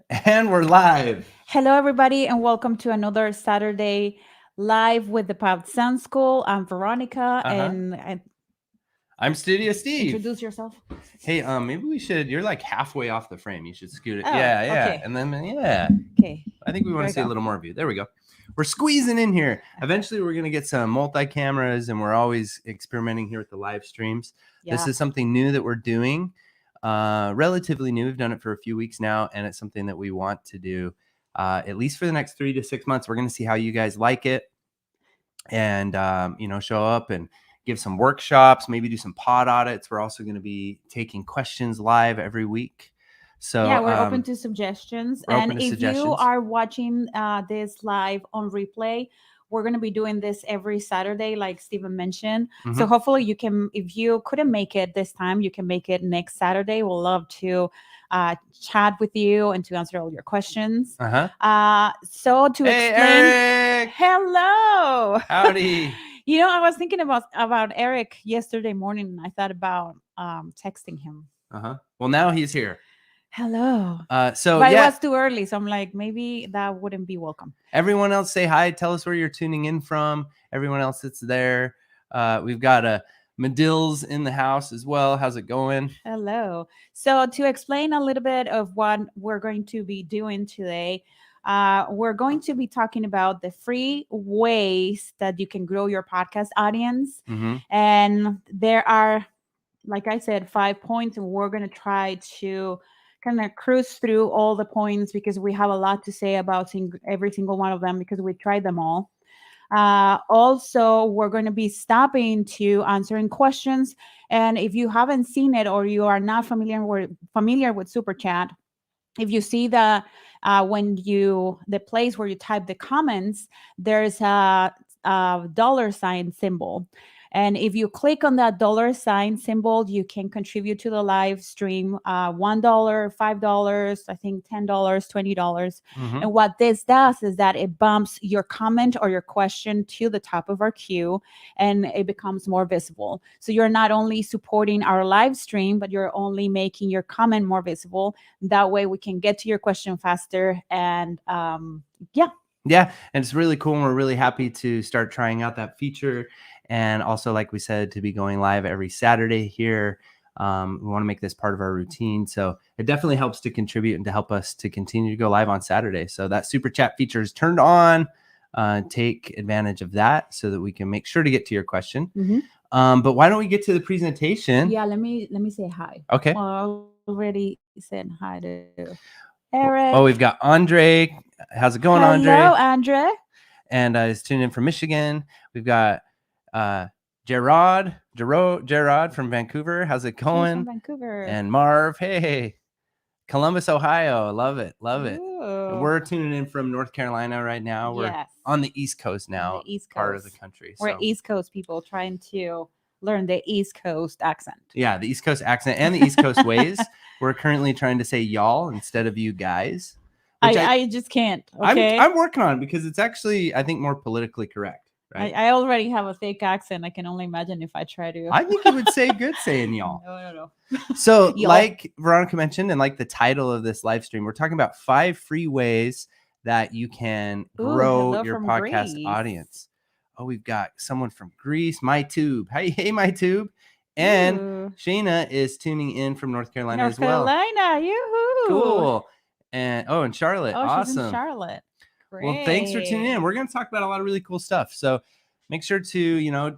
And we're live. Hello, everybody, and welcome to another Saturday live with the Pop Sound School. I'm Veronica, Uh-huh. and I'm Studio Steve. introduce yourself. Hey, maybe we should. You're like halfway off the frame. You should scoot it. Oh, Yeah. okay, And then, yeah. okay. I think we want There to we see a go. little more of you. There we go. We're squeezing in here. Eventually, we're going to get some multi cameras, and we're always experimenting here with the live streams. This Yeah, is something new that we're doing, relatively new. We've done it for a few weeks now, and it's something that we want to do at least for the next 3 to 6 months. We're going to see how you guys like it and show up and give some workshops, maybe do some pod audits. We're also going to be taking questions live every week. yeah. So We're open to suggestions, we're and open to if you suggestions. are watching this live on replay, we're going to be doing this every Saturday, like Steven mentioned. So Mhm. hopefully, you can. If you couldn't make it this time, you can make it next Saturday. We'll love to chat with you and to answer all your questions. Uh-huh. So to Hey, explain, Eric. hello. Howdy. I was thinking about Eric yesterday morning, and I thought about texting him. Uh-huh. Well, now he's here. Hello. So But it yeah, was too early, so I'm like, maybe that wouldn't be welcome. everyone else say hi. Tell us where you're tuning in from. Everyone else that's there. We've got a Medills in the house as well. How's it going? Hello. So to explain a little bit of what we're going to be doing today, we're going to be talking about the free ways that you can grow your podcast audience. Mm-hmm. And there are, like I said, 5 points, and we're going to try to kind of cruise through all the points because we have a lot to say about every single one of them because we tried them all. Also, we're going to be stopping to answering questions. And if you haven't seen it or you are not familiar with Super Chat, if you see when you the place where you type the comments, there's a dollar sign symbol, and if you click on that dollar sign symbol, you can contribute to the live stream. $1, $5, I think $10, $20. Mm-hmm. And what this does is that it bumps your comment or your question to the top of our queue, and it becomes more visible. So you're not only supporting our live stream, but you're only making your comment more visible. That way we can get to your question faster. And Yeah, and it's really cool, and we're really happy to start trying out that feature. And also, like we said, to be going live every Saturday here. We want to make this part of our routine. So it definitely helps to contribute and to help us to continue to go live on Saturday. So that super chat feature is turned on. Take advantage of that so that we can make sure to get to your question. But why don't we get to the presentation? yeah, let me say hi. Okay. Already said hi to Eric. Oh, we've got Andre. How's it going, Andre? Hello, Andre. And he's tuned in from Michigan. We've got Gerard from Vancouver. How's it He's going? from Vancouver. And Marv, hey, Columbus, Ohio. Love it. And Ooh. we're tuning in from North Carolina right now. We're Yes. on the East Coast now, The East part of the Coast. country. We're So East Coast people trying to learn the East Coast accent. yeah, the East Coast accent and the East Coast ways. We're currently trying to say y'all instead of you guys. Which I just can't. Okay. I'm working on because it's actually, I think, more politically correct. Right? I already have a fake accent. I can only imagine if I try to. I think you would say good saying y'all. No. So, Y'all. like Veronica mentioned, and like the title of this live stream, we're talking about 5 free ways that you can grow hello your from podcast Greece. audience. Oh, we've got someone from Greece, MyTube. Hey, MyTube. And Ooh. Shayna is tuning in from North Carolina North as well. Carolina, yoo-hoo. Cool. And Charlotte. Oh, awesome. she's in Charlotte. Great. Well, thanks for tuning in. We're going to talk about a lot of really cool stuff. So make sure to,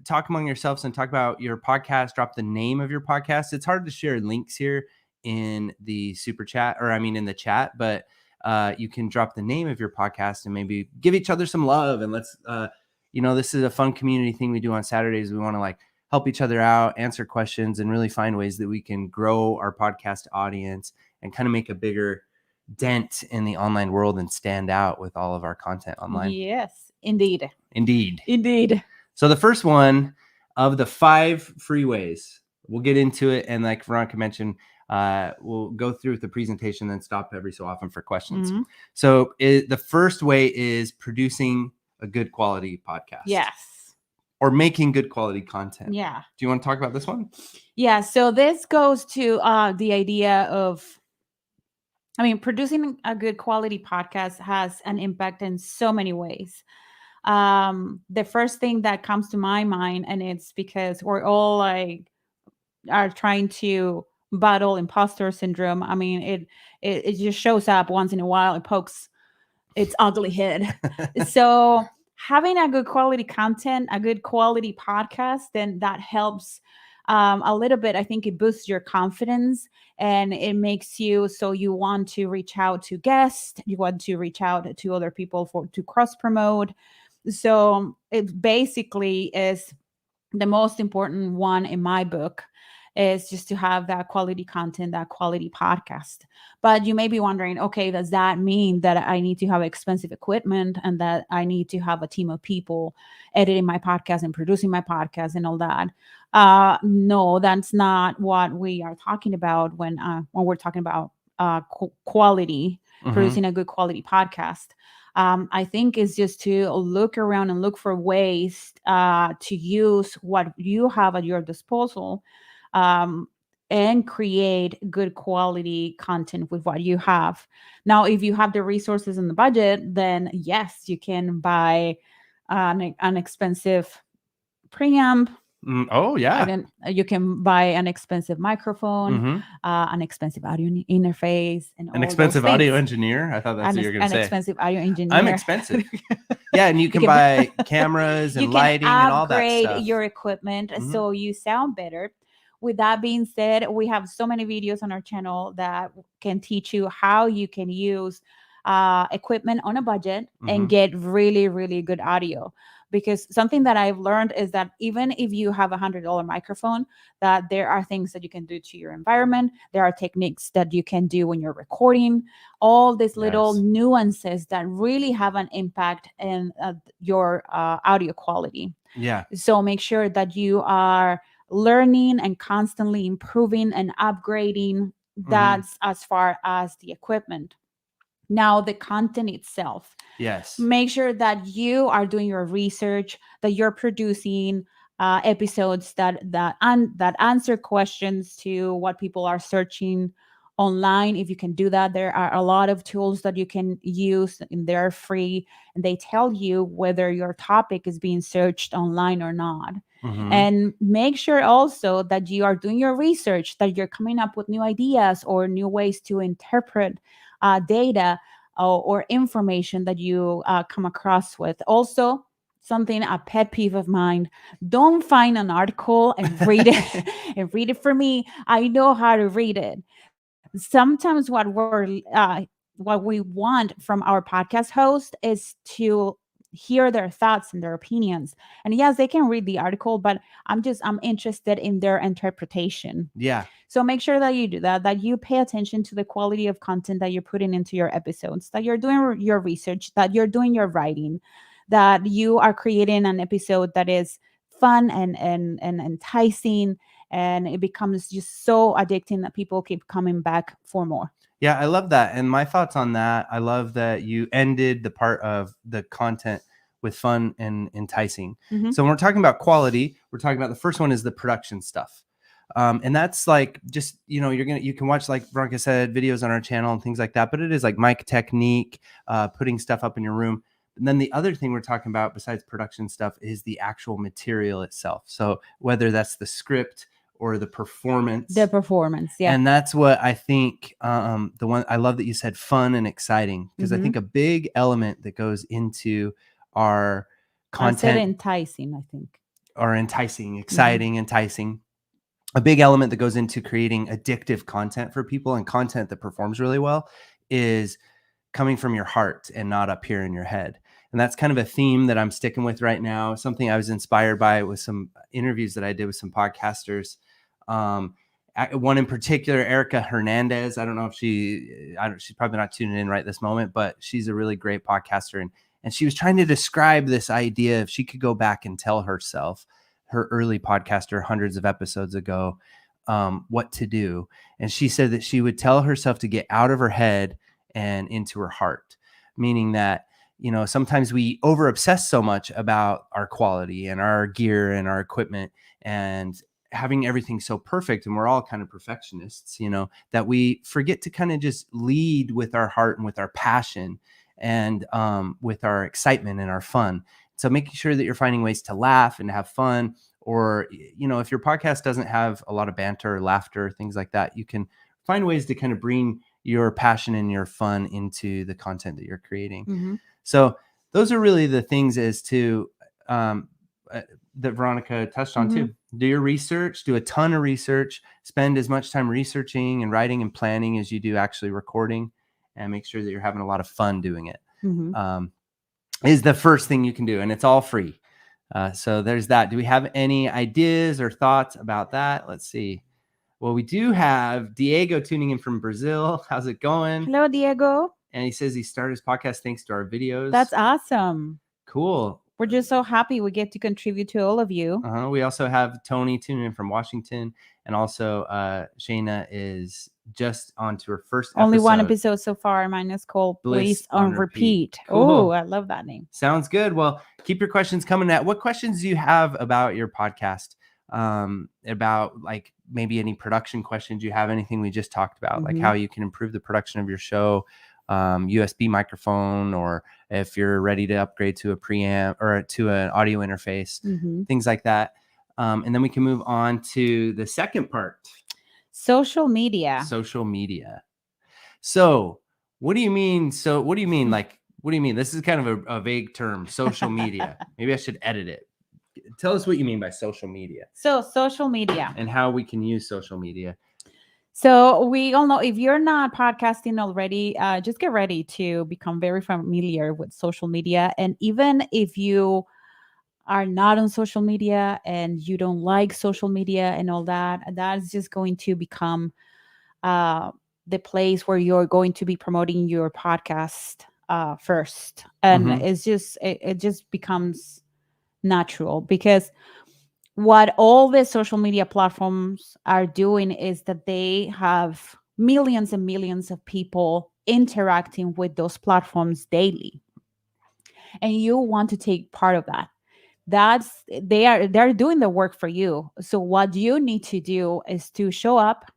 talk among yourselves and talk about your podcast. Drop the name of your podcast. It's hard to share links here in the super chat, or I mean in the chat, but you can drop the name of your podcast and maybe give each other some love. And let's, this is a fun community thing we do on Saturdays. We want to help each other out, answer questions, and really find ways that we can grow our podcast audience and kind of make a bigger dent in the online world and stand out with all of our content online. Yes, indeed. So the first one of the 5 free ways, we'll get into it. And like Veronica mentioned, we'll go through the presentation and stop every so often for questions. Mm-hmm. So the first way is producing a good quality podcast. Yes. Or making good quality content. Yeah. Do you want to talk about this one? Yeah. So this goes to the idea of I mean, producing a good quality podcast has an impact in so many ways. The first thing that comes to my mind, and it's because we're all like are trying to battle imposter syndrome. I mean, it just shows up once in a while. It pokes its ugly head. So having a good quality content, a good quality podcast, then that helps a little bit. I think it boosts your confidence and it makes you so you want to reach out to guests, you want to reach out to other people for to cross promote. So it basically is the most important one in my book is just to have that quality content, that quality podcast. But you may be wondering, okay, does that mean that I need to have expensive equipment and that I need to have a team of people editing my podcast and producing my podcast and all that? No, that's not what we are talking about when we're talking about quality, producing a good quality podcast. I think is just to look around and look for ways to use what you have at your disposal um, and create good quality content with what you have. Now, if you have the resources and the budget, then yes, you can buy an expensive preamp. Oh yeah. You can buy an expensive microphone, Mm-hmm. an expensive audio interface, and An all expensive those audio things. engineer. I thought that's what you were going to An say. expensive audio engineer. I'm expensive. Yeah, and you can can buy cameras and you can lighting and all that upgrade stuff. your equipment Mhm. so you sound better. With that being said, we have so many videos on our channel that can teach you how you can use equipment on a budget Mhm. and get really, really good audio. Because something that I've learned is that even if you have $100 microphone, that there are things that you can do to your environment. There are techniques that you can do when you're recording. All these little Yes. nuances that really have an impact in your audio quality. Yeah. So make sure that you are learning and constantly improving and upgrading. That's as far as the equipment. Now, the content itself. Yes. Make sure that you are doing your research, that you're producing episodes that answer questions to what people are searching online. If you can do that, there are a lot of tools that you can use and they're free, and they tell you whether your topic is being searched online or not. Mhm. And make sure also that you are doing your research, that you're coming up with new ideas or new ways to interpret data or information that you come across with. Also, something a pet peeve of mine: don't find an article and read it and read it for me. I know how to read it. Sometimes what we want from our podcast host is to hear their thoughts and their opinions. And yes, they can read the article, but I'm interested in their interpretation. Yeah. So make sure that you do that you pay attention to the quality of content that you're putting into your episodes, that you're doing your research, that you're doing your writing, that you are creating an episode that is fun and enticing, and it becomes just so addicting that people keep coming back for more. Yeah, I love that. And my thoughts on that, I love that you ended the part of the content with fun and enticing. Mhm. So when we're talking about quality, we're talking about the first one is the production stuff. And that's like just, you can watch, like Veronica said, videos on our channel and things like that, but it is like mic technique, putting stuff up in your room. And then the other thing we're talking about besides production stuff is the actual material itself. So whether that's the script or the performance. The performance, yeah. And that's what I think, the one I love that you said fun and exciting, because I think a big element that goes into our I said content enticing, I think. or enticing, exciting, enticing. A big element that goes into creating addictive content for people and content that performs really well is coming from your heart and not up here in your head. And that's kind of a theme that I'm sticking with right now. Something I was inspired by with some interviews that I did with some podcasters. One in particular, Erica Hernandez. I don't know if she's probably not tuning in right this moment, but she's a really great podcaster. And she was trying to describe this idea if she could go back and tell herself, her early podcaster hundreds of episodes ago, what to do. And she said that she would tell herself to get out of her head and into her heart, meaning that, sometimes we over obsess so much about our quality and our gear and our equipment and having everything so perfect, and we're all kind of perfectionists, that we forget to kind of just lead with our heart and with our passion and with our excitement and our fun. So making sure that you're finding ways to laugh and have fun, or, if your podcast doesn't have a lot of banter or laughter, things like that, you can find ways to kind of bring your passion and your fun into the content that you're creating. Mm-hmm. So those are really the things as to that Veronica touched on too. Do your research, do a ton of research, spend as much time researching and writing and planning as you do actually recording, and make sure that you're having a lot of fun doing it. Is the first thing you can do, and it's all free. So there's that. Do we have any ideas or thoughts about that? Let's see. Well, we do have Diego tuning in from Brazil. How's it going? Hello, Diego. And he says he started his podcast thanks to our videos. That's awesome. Cool. We're just so happy we get to contribute to all of you. We also have Tony tuning in from Washington. And also Shayna is just on to her first episode. Only one episode so far. Mine is called Bliss on Repeat. Cool. Oh, I love that name. Sounds good. Well, keep your questions coming. What questions do you have about your podcast? About like maybe any production questions you have, anything we just talked about, like how you can improve the production of your show, USB microphone, or if you're ready to upgrade to a preamp or to an audio interface, things like that. And then we can move on to the second part. Social media. So what do you mean? Like, what do you mean? This is kind of a vague term, social media. Maybe I should edit it. Tell us what you mean by social media. So social media. And how we can use social media. So we all know, if you're not podcasting already, just get ready to become very familiar with social media. And even if you are not on social media and you don't like social media and all that, that's just going to become the place where you're going to be promoting your podcast first. And it just becomes natural, because what all the social media platforms are doing is that they have millions and millions of people interacting with those platforms daily, and you want to take part of that. They're doing the work for you. So what you need to do is to show up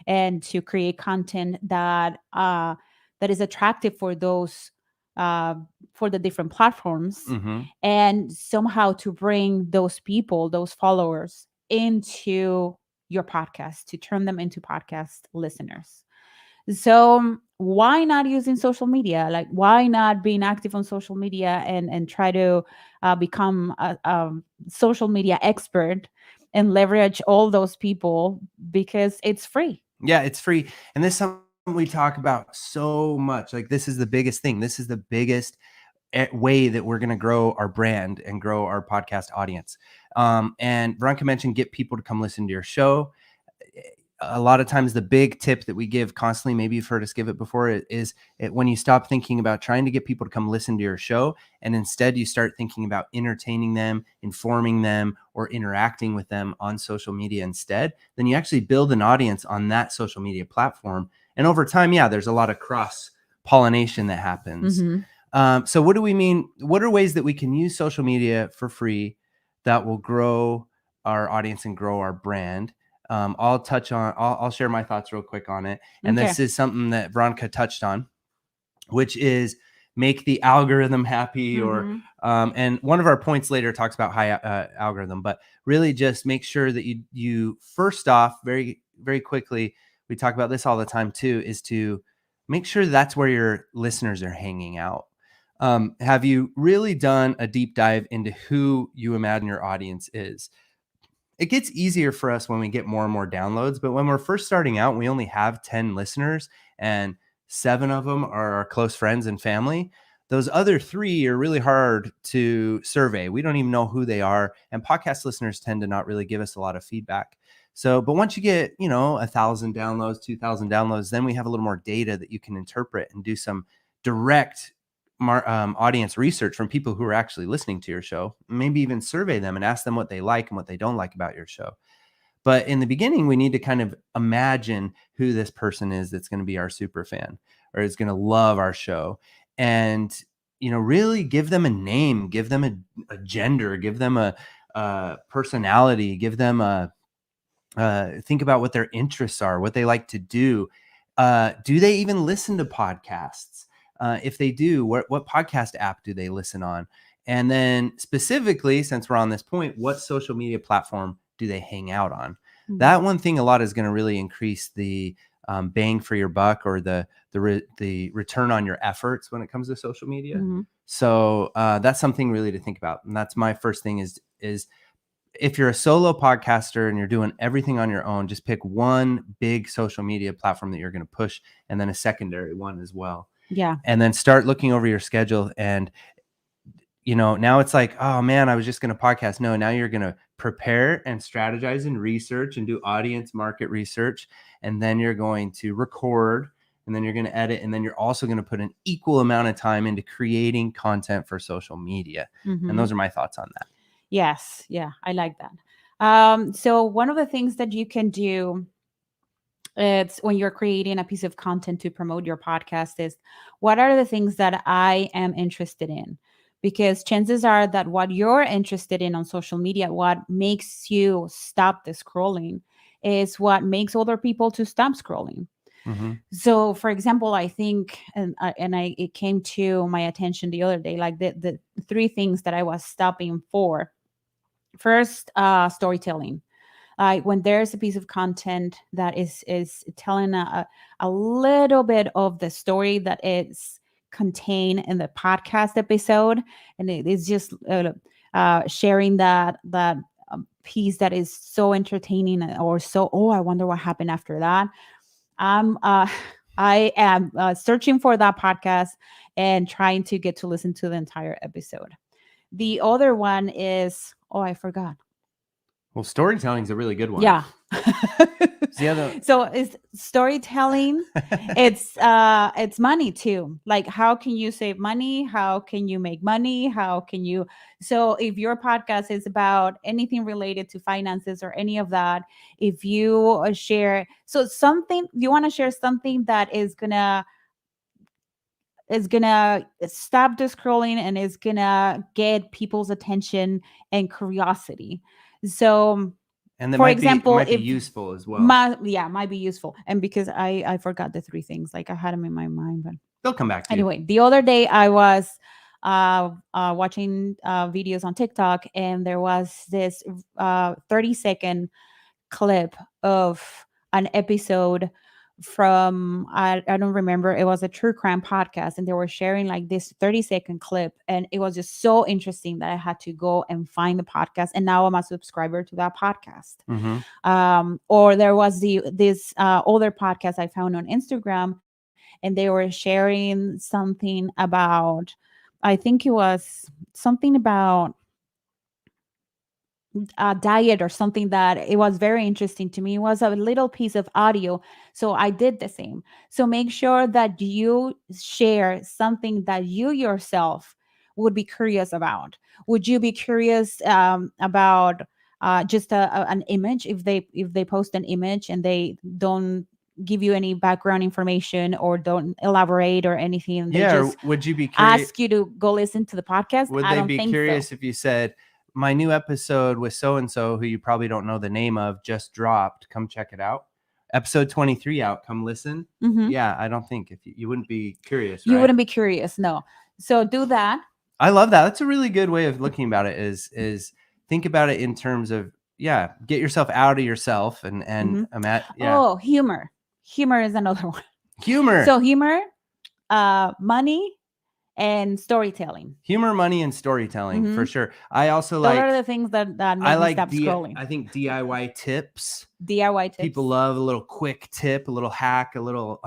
and to create content that is attractive for those for the different platforms, and somehow to bring those people, those followers, into your podcast, to turn them into podcast listeners. So why not using social media? Like, why not being active on social media and try to become a social media expert and leverage all those people, because it's free. Yeah, it's free. And this is something we talk about so much. Like, this is the biggest thing. This is the biggest way that we're going to grow our brand and grow our podcast audience. And Veronica mentioned, get people to come listen to your show. A lot of times the big tip that we give constantly, maybe you've heard us give it before, is when you stop thinking about trying to get people to come listen to your show, and instead you start thinking about entertaining them, informing them, or interacting with them on social media instead, then you actually build an audience on that social media platform. And over time, there's a lot of cross pollination that happens. So what do we mean? What are ways that we can use social media for free that will grow our audience and grow our brand? I'll share my thoughts real quick on it. And This is something that Veronica touched on, which is make the algorithm happy, or, and one of our points later talks about high algorithm, but really just make sure that you first off, very, very quickly, we talk about this all the time too, is to make sure that's where your listeners are hanging out. Have you really done a deep dive into who you imagine your audience is? It gets easier for us when we get more and more downloads, but when we're first starting out, we only have 10 listeners and 7 of them are our close friends and family. Those other 3 are really hard to survey. We don't even know who they are. And podcast listeners tend to not really give us a lot of feedback. So, but once you get, 1,000 downloads, 2,000 downloads, then we have a little more data that you can interpret and do some direct audience research from people who are actually listening to your show. Maybe even survey them and ask them what they like and what they don't like about your show. But in the beginning, we need to kind of imagine who this person is that's going to be our super fan or is going to love our show. And, really give them a name, give them a gender, give them a personality, give them a Think about what their interests are, what they like to do. Do they even listen to podcasts? If they do, what podcast app do they listen on? And then specifically, since we're on this point, what social media platform do they hang out on? Mhm. That one thing a lot is going to really increase the bang for your buck, or the return on your efforts when it comes to social media. Mhm. So that's something really to think about. And that's my first thing is if you're a solo podcaster and you're doing everything on your own, just pick one big social media platform that you're going to push, and then a secondary one as well. Yeah. And then start looking over your schedule. And, now it's like, oh man, I was just going to podcast. No, now you're going to prepare and strategize and research and do audience market research. And then you're going to record, and then you're going to edit. And then you're also going to put an equal amount of time into creating content for social media. Mhm. And those are my thoughts on that. Yes. Yeah. I like that. So one of the things that you can do, it's when you're creating a piece of content to promote your podcast, is what are the things that I am interested in? Because chances are that what you're interested in on social media, what makes you stop the scrolling, is what makes other people to stop scrolling. Mm-hmm. So, for example, I think, it came to my attention the other day, like the three things that I was stopping for. First, storytelling. Like when there's a piece of content that is telling a little bit of the story that is contained in the podcast episode, and it is just sharing that piece that is so entertaining, or so, oh, I wonder what happened after that. I am searching for that podcast and trying to get to listen to the entire episode. The other one is, oh, I forgot. Well, storytelling is a really good one. Yeah. The other... So it's storytelling. It's money too. Like, how can you save money? How can you make money? So if your podcast is about anything related to finances or any of that, if you share, so something, you want to share something that is gonna stop the scrolling and is gonna get people's attention and curiosity. So, and that for might example, be useful as well. might be useful. And because I forgot the three things, like I had them in my mind, but they'll come back to anyway, you. The other day I was watching videos on TikTok, and there was this 30-second clip of an episode from, I don't remember, it was a true crime podcast, and they were sharing like this 30-second clip, and it was just so interesting that I had to go and find the podcast, and now I'm a subscriber to that podcast. Mm-hmm. Or there was this other podcast I found on Instagram, and they were sharing something about, I think it was something about a diet or something, that it was very interesting to me. It was a little piece of audio. So I did the same. So make sure that you share something that you yourself would be curious about. Would you be curious about just an image? If they post an image and they don't give you any background information or don't elaborate or anything, they just would you be curious? Ask you to go listen to the podcast? Would I they don't be think curious so. if you said, my new episode with so-and-so, who you probably don't know the name of, just dropped. Come check it out. Episode 23 out. Come listen. Mhm. Yeah, I don't think, if you wouldn't be curious, You right? wouldn't be curious, no. So do that. I love that. That's a really good way of looking about it, is think about it in terms of, get yourself out of yourself and Oh, humor. Humor is another one. Humor. So humor, money, and storytelling. Humor, money, and storytelling, for sure. I also Those are the things that make me stop scrolling. I think DIY tips. DIY tips. People love a little quick tip, a little hack, a little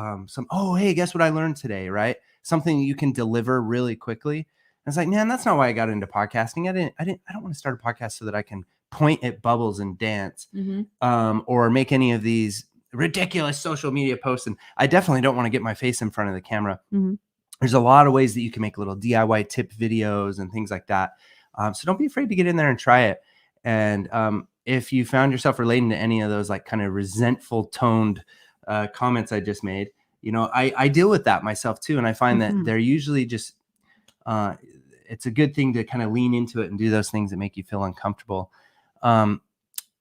oh, hey, guess what I learned today, right? Something you can deliver really quickly. And it's like, man, that's not why I got into podcasting. I don't want to start a podcast so that I can point at bubbles and dance, or make any of these ridiculous social media posts. And I definitely don't want to get my face in front of the camera. There's a lot of ways that you can make little DIY tip videos and things like that. So don't be afraid to get in there and try it. And if you found yourself relating to any of those like kind of resentful toned comments I just made, I deal with that myself too. And I find that they're usually just, it's a good thing to kind of lean into it and do those things that make you feel uncomfortable.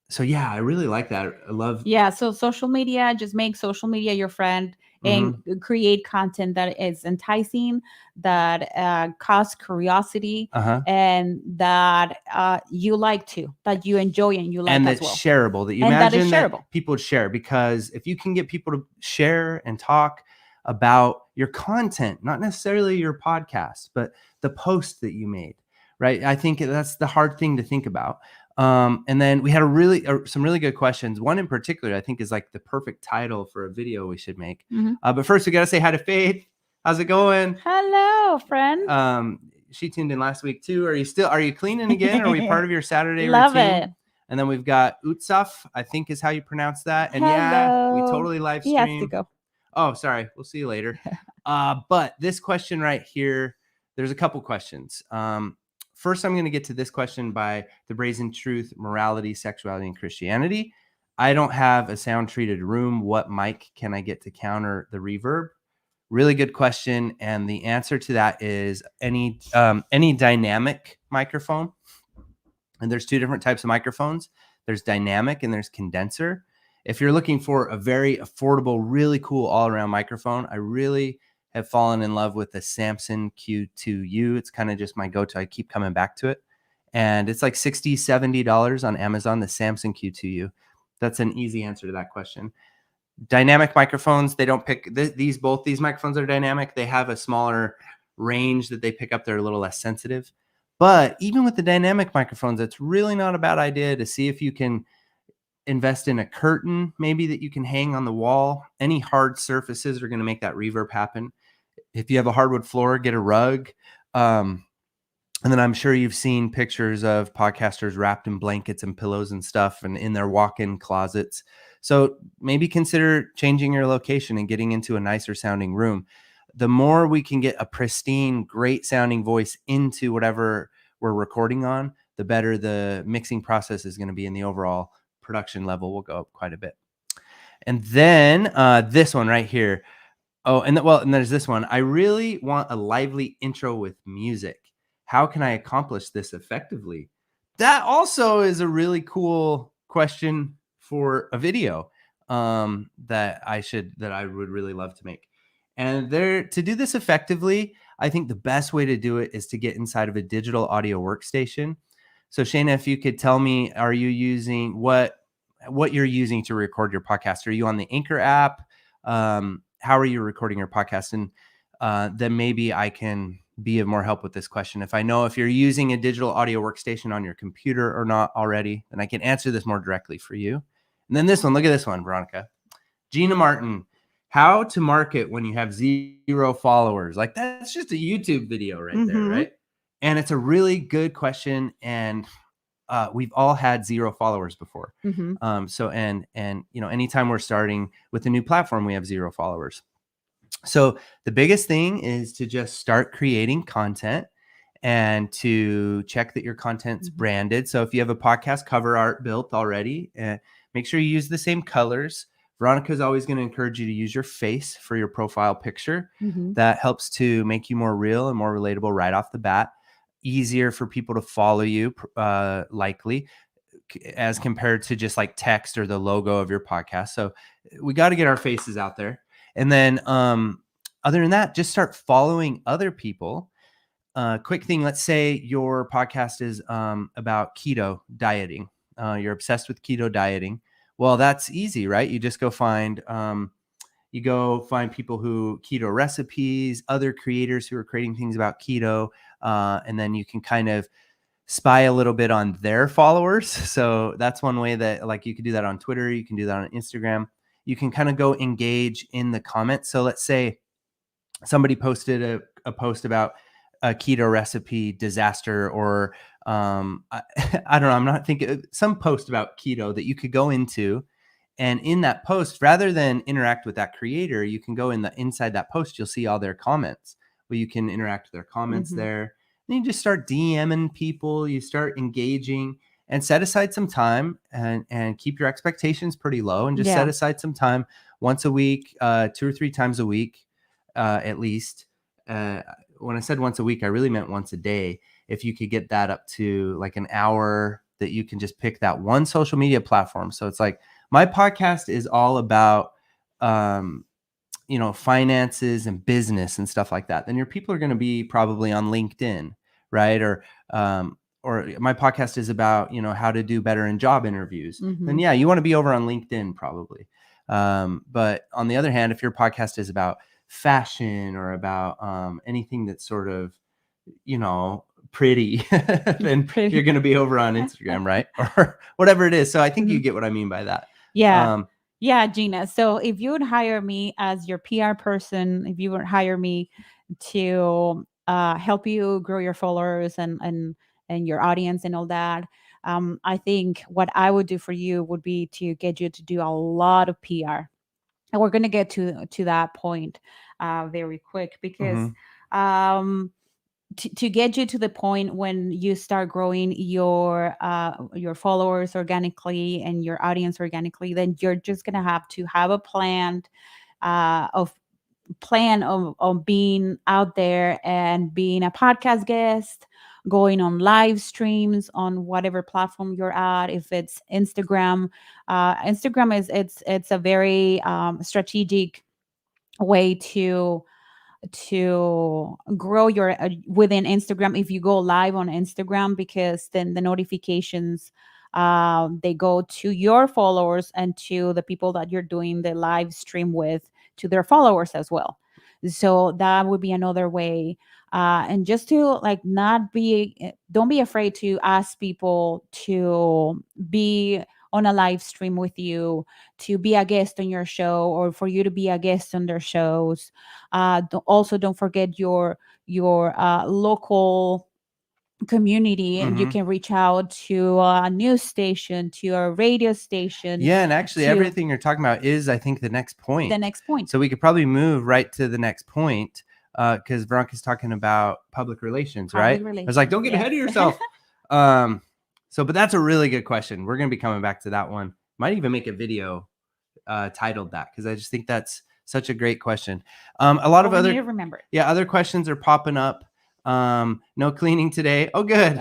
So yeah, I really like that. I love. Yeah, so social media, just make social media your friend and Mhm. create content that is enticing, that cause curiosity, Uh-huh. and that you like to, that you enjoy and you like And as that's well, shareable, that you and that is imagine that shareable. people would share, because if you can get people to share and talk about your content, not necessarily your podcast, but the post that you made, right? I think that's the hard thing to think about. And then we had some really good questions. One in particular, I think, is like the perfect title for a video we should make. Mhm. But first, we got to say hi to Faith. How's it going? Hello, friend. She tuned in last week too. Are you cleaning again? Are we part of your Saturday Love routine? it. And then we've got Utsaf, I think is how you pronounce that. And yeah, we Hello. totally live He has to stream. go. Oh, sorry. We'll see you later. But this question right here, there's a couple questions. First, I'm going to get to this question by The Brazen Truth, Morality, Sexuality, and Christianity. I don't have a sound treated room. What mic can I get to counter the reverb? Really good question. And the answer to that is any dynamic microphone. And there's two different types of microphones. There's dynamic and there's condenser. If you're looking for a very affordable, really cool all-around microphone, I really have fallen in love with the Samson Q2U. It's kind of just my go-to. I keep coming back to it. And it's like $60, $70 on Amazon, the Samson Q2U. That's an easy answer to that question. Dynamic microphones, they don't pick both these microphones are dynamic. They have a smaller range that they pick up. They're a little less sensitive. But even with the dynamic microphones, it's really not a bad idea to see if you can invest in a curtain, maybe that you can hang on the wall. Any hard surfaces are going to make that reverb happen. If you have a hardwood floor, get a rug. And then I'm sure you've seen pictures of podcasters wrapped in blankets and pillows and stuff and in their walk-in closets. So maybe consider changing your location and getting into a nicer sounding room. The more we can get a pristine, great sounding voice into whatever we're recording on, the better the mixing process is going to be, and the overall production level will go up quite a bit. And then this one right here. Oh, and there's this one. I really want a lively intro with music. How can I accomplish this effectively? That also is a really cool question for a video that I would really love to make. And to do this effectively, I think the best way to do it is to get inside of a digital audio workstation. So Shayna, if you could tell me, are you using what you're using to record your podcast? Are you on the Anchor app? How are you recording your podcast? And then maybe I can be of more help with this question. If I know if you're using a digital audio workstation on your computer or not already, then I can answer this more directly for you. And then this one, look at this one, Veronica. Gina Martin, how to market when you have 0 followers. Like, that's just a YouTube video right there, right? And it's a really good question. And we've all had 0 followers before. So, and anytime we're starting with a new platform, we have 0 followers. So the biggest thing is to just start creating content and to check that your content's branded. So if you have a podcast cover art built already, make sure you use the same colors. Veronica is always going to encourage you to use your face for your profile picture. That helps to make you more real and more relatable right off the bat. Easier for people to follow you, likely, as compared to just like text or the logo of your podcast. So we got to get our faces out there. And then other than that, just start following other people. Quick thing, let's say your podcast is about keto dieting. You're obsessed with keto dieting. Well, that's easy, right? You just go find people who keto recipes, other creators who are creating things about keto, and then you can kind of spy a little bit on their followers. So that's one way that, like, you could do that on Twitter. You can do that on Instagram. You can kind of go engage in the comments. So let's say somebody posted a post about a keto recipe disaster, or I don't know, I'm not thinking, some post about keto that you could go into. And in that post, rather than interact with that creator, you can go inside that post. You'll see all their comments. Well, you can interact with their comments there. And you just start DMing people. You start engaging, and set aside some time, and keep your expectations pretty low, and just set aside some time once a week, 2 or 3 times a week, at least. When I said once a week, I really meant once a day. If you could get that up to like an hour that you can just pick that one social media platform. So it's like my podcast is all about finances and business and stuff like that. Then your people are going to be probably on LinkedIn, right? Or my podcast is about how to do better in job interviews. Then yeah, you want to be over on LinkedIn probably. But on the other hand, if your podcast is about fashion or about anything that's sort of pretty, then you're going to be over on Instagram, right? Or whatever it is. So I think you get what I mean by that. Yeah. Yeah, Gina. So if you would hire me as your PR person, if you would hire me to help you grow your followers and your audience and all that, I think what I would do for you would be to get you to do a lot of PR. And we're going to get to that point very quick because to get you to the point when you start growing your followers organically and your audience organically, then you're just gonna have to have a of being out there and being a podcast guest, going on live streams on whatever platform you're at. If it's Instagram, Instagram it's a very strategic way to grow your within Instagram if you go live on Instagram, because then the notifications they go to your followers and to the people that you're doing the live stream with, to their followers as well. So that would be another way. And just to don't be afraid to ask people to be on a live stream with you, to be a guest on your show, or for you to be a guest on their shows. Also, don't forget your local community, and you can reach out to a news station, to a radio station. Yeah, and actually everything you're talking about is, I think, the next point. So we could probably move right to the next point, because Veronica's talking about public relations, right? I was like, don't get ahead of yourself. But that's a really good question. We're going to be coming back to that one. Might even make a video titled that, because I just think that's such a great question. A lot of other questions are popping up. No cleaning today. Oh, good.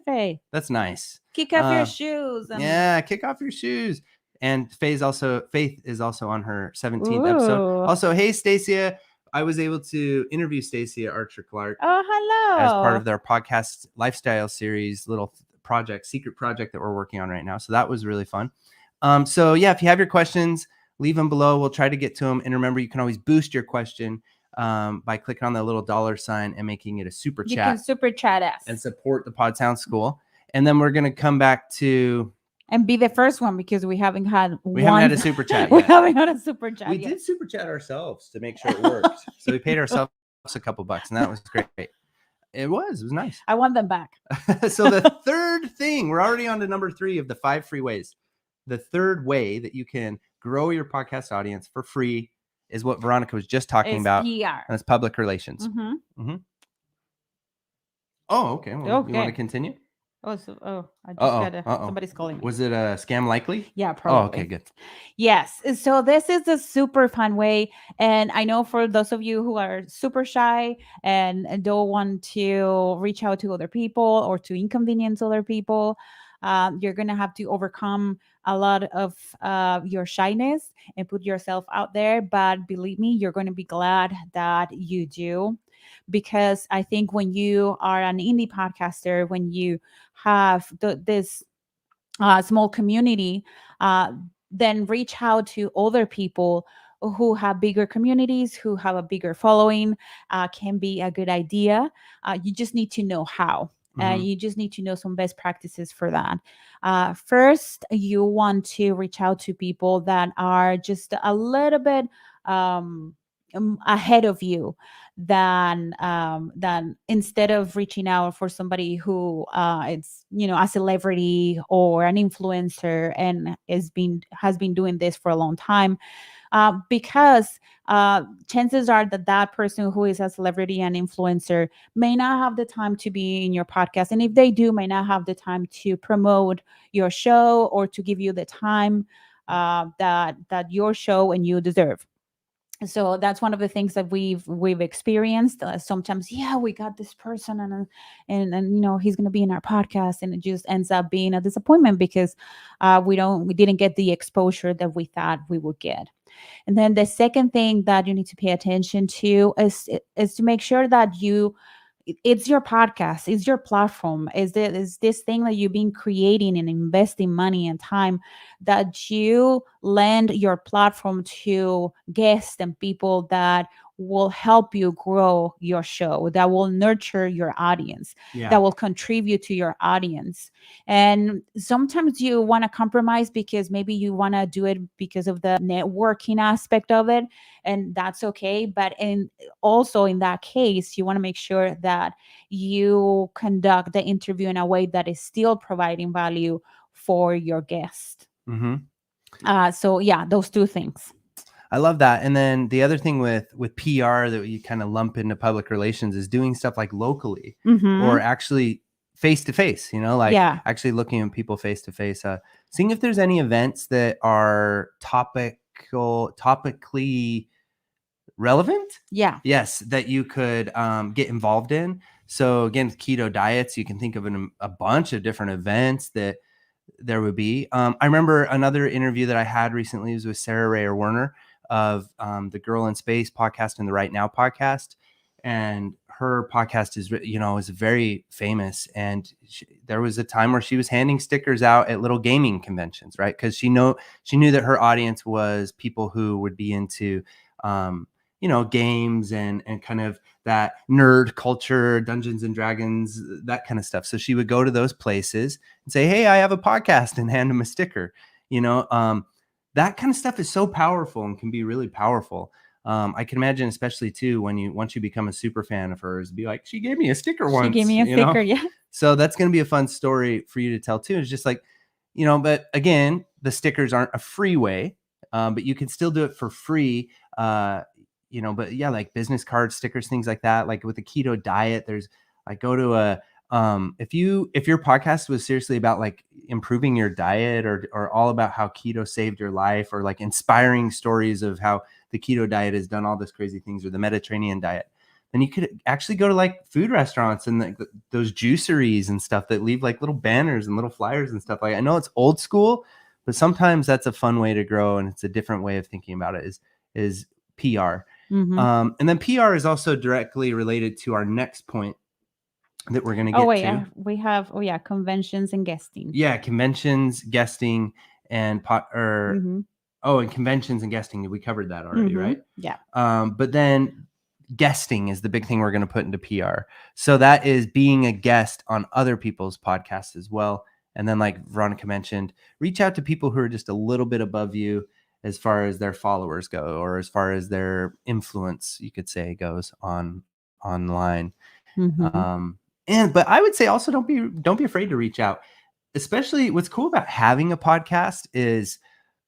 Faye. That's nice. Kick off your shoes. Yeah, kick off your shoes. And Faith is also on her 17th episode. Also, hey, Stacia. I was able to interview Stacia Archer Clark. Oh, hello. As part of their podcast lifestyle series, little secret project that we're working on right now. So that was really fun. So yeah, if you have your questions, leave them below. We'll try to get to them. And remember, you can always boost your question by clicking on the little $sign and making it a super chat. You can super chat us and support the Pod Sound School. And then we're going to come back to and be the first one, because we haven't had a super chat yet. We haven't had a super chat. We did super chat ourselves to make sure it worked. So we paid ourselves a couple bucks, and that was great. It was nice. I want them back. So the third thing, we're already on to number 3 of the 5 free ways. The third way that you can grow your podcast audience for free is what Veronica was just talking about. PR. And it's public relations. Oh, okay. Well, you want to continue? I just got somebody's calling me. Was it a scam likely? Yeah, probably. Oh, okay, good. Yes. So this is a super fun way. And I know for those of you who are super shy and don't want to reach out to other people or to inconvenience other people, you're going to have to overcome a lot of your shyness and put yourself out there. But believe me, you're going to be glad that you do. Because I think when you are an indie podcaster, when you have this small community, then reach out to other people who have bigger communities, who have a bigger following, can be a good idea. You just need to know how. You just need to know some best practices for that. First, you want to reach out to people that are just a little bit ahead of you, than instead of reaching out for somebody who it's a celebrity or an influencer and has been doing this for a long time, because chances are that person who is a celebrity and influencer may not have the time to be in your podcast, and if they do, may not have the time to promote your show or to give you the time that your show and you deserve. So that's one of the things that we've experienced. Sometimes, yeah, we got this person, and he's going to be in our podcast, and it just ends up being a disappointment because we didn't get the exposure that we thought we would get. And then the second thing that you need to pay attention to is to make sure that it's your podcast, it's your platform, is this thing that you've been creating and investing money and time, that you lend your platform to guests and people that will help you grow your show, that will nurture your audience, Yeah. that will contribute to your audience. And sometimes you want to compromise because maybe you want to do it because of the networking aspect of it, and that's okay. But also in that case, you want to make sure that you conduct the interview in a way that is still providing value for your guest. Mm-hmm. So yeah, those two things. I love that. And then the other thing with PR that you kind of lump into public relations is doing stuff like locally or actually face to face, like actually looking at people face to face, seeing if there's any events that are topically relevant. Yeah. Yes, that you could get involved in. So again, with keto diets, you can think of a bunch of different events that there would be. I remember another interview that I had recently was with Sarah Rayer Werner of the Girl in Space podcast and the Right Now podcast. And her podcast is very famous. And there was a time where she was handing stickers out at little gaming conventions, right? Because she knew that her audience was people who would be into, games and kind of that nerd culture, Dungeons and Dragons, that kind of stuff. So she would go to those places and say, "Hey, I have a podcast," and hand them a sticker. That kind of stuff is so powerful and can be really powerful. I can imagine, especially too, once you become a super fan of hers, be like, "She gave me a sticker once." She gave me a sticker, yeah. So that's going to be a fun story for you to tell too. It's just like, but again, the stickers aren't a free way, but you can still do it for free. But yeah, like business cards, stickers, things like that. Like with the keto diet, there's like go to if your podcast was seriously about like improving your diet or all about how keto saved your life, or like inspiring stories of how the keto diet has done all this crazy things, or the Mediterranean diet, then you could actually go to like food restaurants and those juiceries and stuff that leave like little banners and little flyers and stuff. Like, I know it's old school, but sometimes that's a fun way to grow, and it's a different way of thinking about it is PR. And then PR is also directly related to our next point that we're going to get to. We have conventions and guesting. Yeah, conventions, guesting, and and conventions and guesting. We covered that already, right? Yeah. But then guesting is the big thing we're going to put into PR. So that is being a guest on other people's podcasts as well. And then, like Veronica mentioned, reach out to people who are just a little bit above you as far as their followers go, or as far as their influence, you could say, goes online. But I would say also don't be afraid to reach out. Especially what's cool about having a podcast is,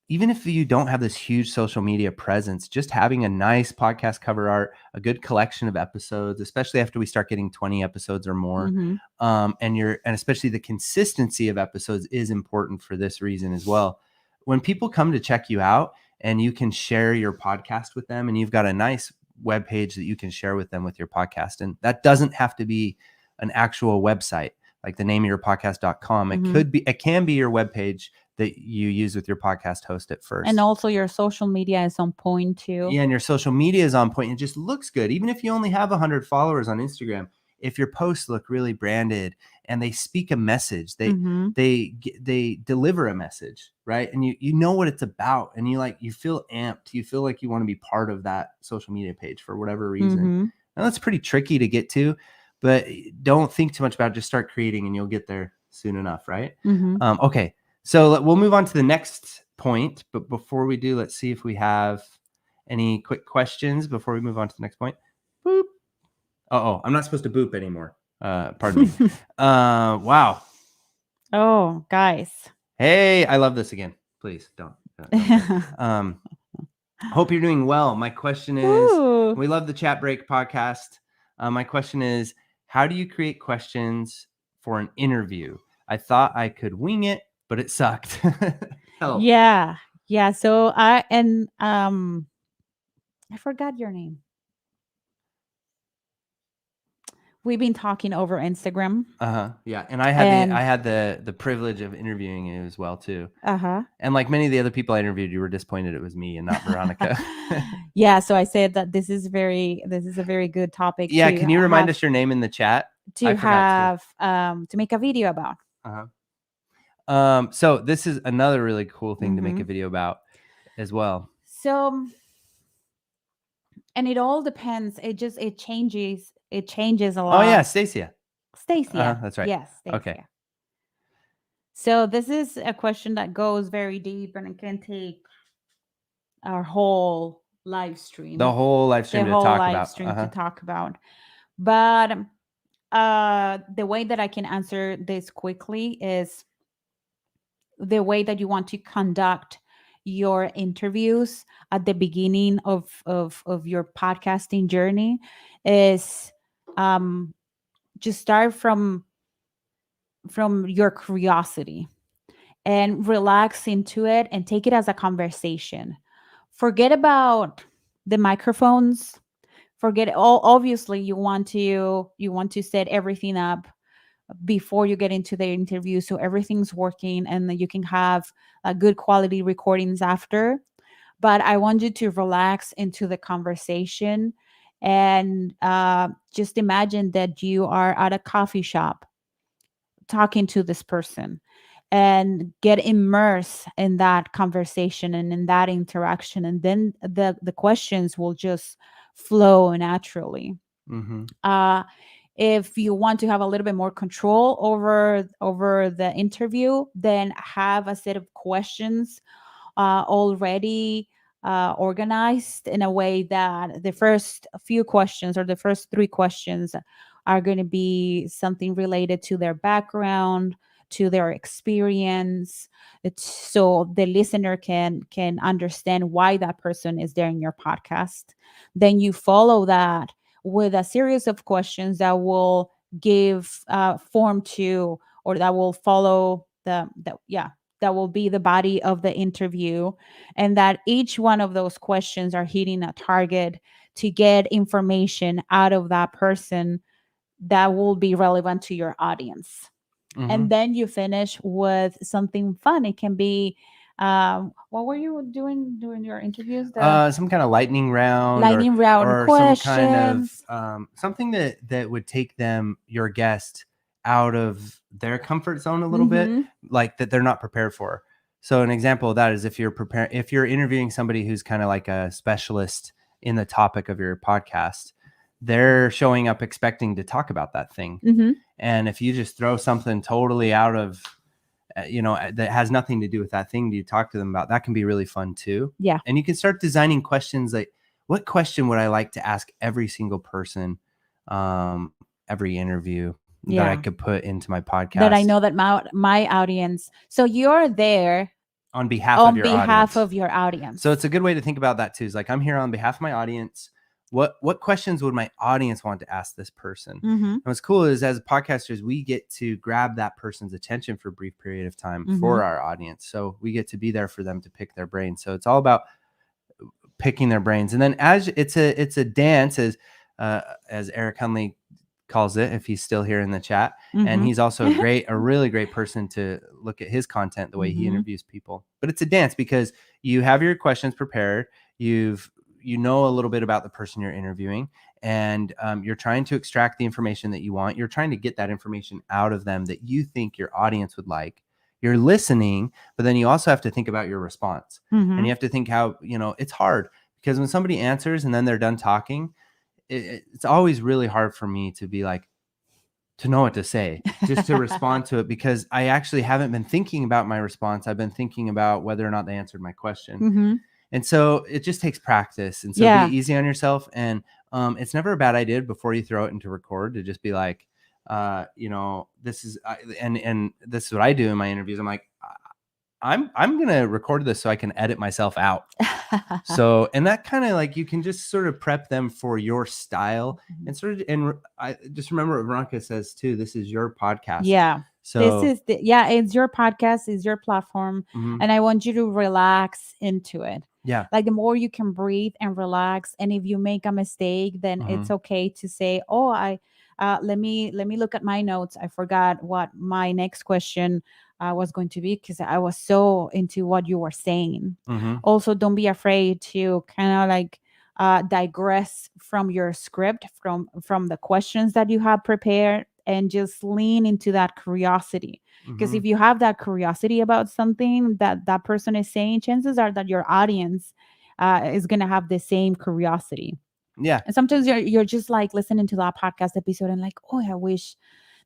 even if you don't have this huge social media presence, just having a nice podcast cover art, a good collection of episodes, especially after we start getting 20 episodes or more. And especially the consistency of episodes is important for this reason as well. When people come to check you out and you can share your podcast with them, and you've got a nice webpage that you can share with them with your podcast, and that doesn't have to be an actual website like the nameofyourpodcast.com. It can be your webpage that you use with your podcast host at first. And also your social media is on point too. Yeah, and your social media is on point. It just looks good. Even if you only have 100 followers on Instagram, if your posts look really branded and they speak a message, they deliver a message, right? And you know what it's about, and you feel amped. You feel like you want to be part of that social media page for whatever reason. Now that's pretty tricky to get to, but don't think too much about it. Just start creating and you'll get there soon enough, right? Okay, so we'll move on to the next point. But before we do, let's see if we have any quick questions before we move on to the next point. Boop. Oh, I'm not supposed to boop anymore. Pardon me. Wow. Oh, guys. Hey, I love this again. Please don't. Hope you're doing well. My question is, we love the Chat Break podcast. My question is, how do you create questions for an interview? I thought I could wing it, but it sucked. Help. Yeah. So I forgot your name. We've been talking over Instagram. Yeah, and I had the privilege of interviewing you as well too. And like many of the other people I interviewed, you were disappointed it was me and not Veronica. Yeah, so I said that this is a very good topic. Yeah, can you remind us your name in the chat? To make a video about. So this is another really cool thing to make a video about as well. So, and it all depends. It changes a lot. Oh yeah, Stacia. That's right. Yes, Stacia. Okay. So this is a question that goes very deep, and it can take our whole live stream. The whole live stream to talk about. But the way that I can answer this quickly is the way that you want to conduct your interviews at the beginning of your podcasting journey is just start from your curiosity and relax into it and take it as a conversation. Forget about the microphones. Forget all. Obviously, you want to set everything up before you get into the interview, so everything's working and that you can have good quality recordings after. But I want you to relax into the conversation and just imagine that you are at a coffee shop talking to this person, and get immersed in that conversation and in that interaction, and then the questions will just flow naturally. If you want to have a little bit more control over the interview, then have a set of questions already organized in a way that the first few questions or the first 3 questions are going to be something related to their background, to their experience, so the listener can understand why that person is there in your podcast. Then you follow that with a series of questions that will give form to, or that will follow that will be the body of the interview, and that each one of those questions are hitting a target to get information out of that person that will be relevant to your audience. And then you finish with something fun. It can be what were you doing during your interviews? Some kind of lightning round or questions. some kind of something that would take your guest out of their comfort zone a little bit, like that they're not prepared for. So an example of that is if you're interviewing somebody who's kind of like a specialist in the topic of your podcast, they're showing up expecting to talk about that thing. And if you just throw something totally out of, that has nothing to do with that thing you talk to them about, that can be really fun too. Yeah. And you can start designing questions like, what question would I like to ask every single person, every interview that I could put into my podcast? That I know that my audience. So you're there on behalf of your audience. So it's a good way to think about that too. Is like, I'm here on behalf of my audience. What questions would my audience want to ask this person? And what's cool is, as podcasters, we get to grab that person's attention for a brief period of time for our audience. So we get to be there for them to pick their brains. So it's all about picking their brains. And then as it's a dance, as Eric Hunley calls it, if he's still here in the chat. And he's also a really great person to look at his content, the way he interviews people. But it's a dance because you have your questions prepared. You know a little bit about the person you're interviewing, and you're trying to extract the information that you want. You're trying to get that information out of them that you think your audience would like. You're listening, but then you also have to think about your response. And you have to think how, it's hard because when somebody answers and then they're done talking, it's always really hard for me to be like, to know what to say, just to respond to it, because I actually haven't been thinking about my response. I've been thinking about whether or not they answered my question. And so it just takes practice. And so be easy on yourself. And it's never a bad idea before you throw it into record to just be like, this is, and this is what I do in my interviews. I'm like, I'm going to record this so I can edit myself out. So, and that kind of like, you can just sort of prep them for your style and sort of, and I just remember what Veronica says too, this is your podcast. Yeah. So this is it's your podcast, it's your platform. And I want you to relax into it. Yeah. Like the more you can breathe and relax, and if you make a mistake, then it's okay to say, "Oh, let me look at my notes. I forgot what my next question was going to be because I was so into what you were saying." Mm-hmm. Also, don't be afraid to kind of like digress from your script, from the questions that you have prepared, and just lean into that curiosity. Because if you have that curiosity about something that that person is saying, chances are that your audience is going to have the same curiosity. Yeah. And sometimes you're just like listening to that podcast episode and like, oh, I wish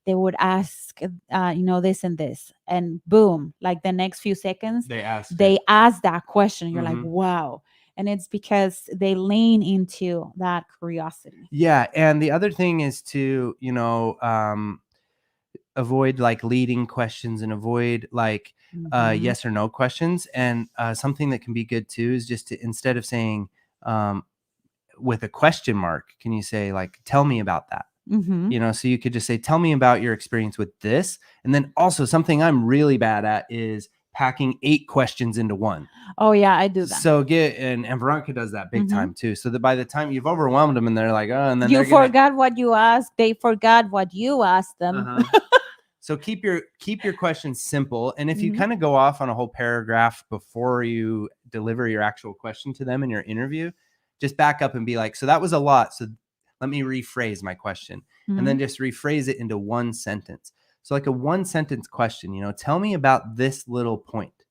they would ask, this and this, and boom, like the next few seconds, They they ask that question. You're like, Mhm. wow. And it's because they lean into that curiosity. Yeah. And the other thing is to, avoid like leading questions and avoid like Mhm. yes or no questions. And something that can be good too is just to, instead of saying with a question mark, can you say like, tell me about that? Mhm. So you could just say, tell me about your experience with this. And then also something I'm really bad at is packing 8 questions into one. Oh yeah, I do that. So and Veronica does that big Mhm. time too. So that by the time you've overwhelmed them and they're like, oh, and then You they're gonna, forgot what you asked. They forgot what you asked them. So keep your questions simple. And if you Mhm. kind of go off on a whole paragraph before you deliver your actual question to them in your interview, just back up and be like, so that was a lot. So let me rephrase my question. And then Mhm. just rephrase it into one sentence. So like a 1-sentence question, tell me about this little point.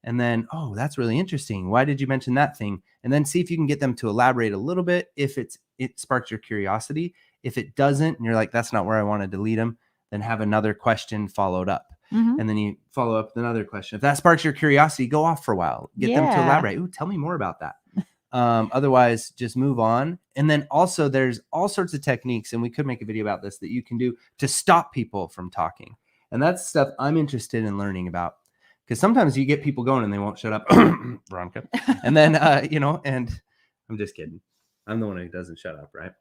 And then, oh, that's really interesting. Why did you mention that thing? And then see if you can get them to elaborate a little bit. If it sparks your curiosity. If it doesn't, and you're like, that's not where I wanted to lead them, then have another question followed up. Mhm. And then you follow up with another question. If that sparks your curiosity, go off for a while. Get them to Yeah. elaborate. Ooh, tell me more about that. Otherwise, just move on. And then also there's all sorts of techniques, and we could make a video about this, that you can do to stop people from talking. And that's stuff I'm interested in learning about. Because sometimes you get people going and they won't shut up, Veronica. And then, and I'm just kidding. I'm the one who doesn't shut up, right?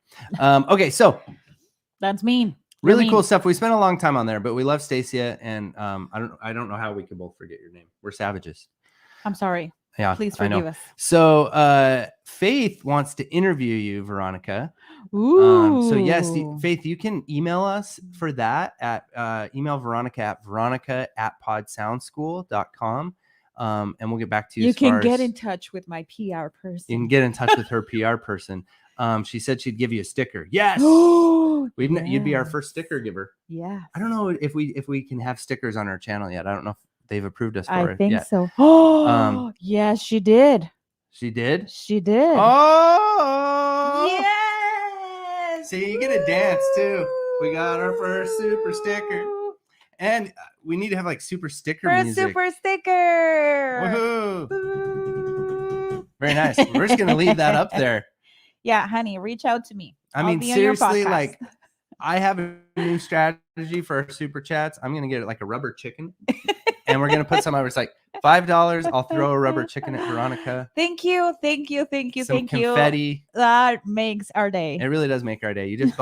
Okay, so That's mean. really cool stuff. We spent a long time on there, but we love Stacia, and I don't know how we could both forget your name. We're savages. I'm sorry. Yeah, Please I know. forgive us. So Faith wants to interview you, Veronica. Ooh. So yes, Faith, you can email us for that at email Veronica at veronica@podsoundschool.com. And we'll get back to you. You as far can get as, in touch with my PR person. You can get in touch with her PR person. She said she'd give you a sticker. Yes. You'd be our first sticker giver. Yeah. I don't know if we can have stickers on our channel yet. I don't know if they've approved us for I it think yet. so. Oh, yes, she did. She did? She did. Oh! Yes. See, you get a dance too. We got our first super sticker. And we need to have like super sticker First music. super sticker. Woohoo! Boo. Very nice. We're just going to leave that up there. Yeah, honey, reach out to me. I I'll mean, be on your seriously, podcast. like, I have a new strategy for our super chats. I'm going to get like a rubber chicken. And we're going to put some over. It's like $5. I'll throw a rubber chicken at Veronica. Thank you. Some confetti. That makes our day. It really does make our day. You just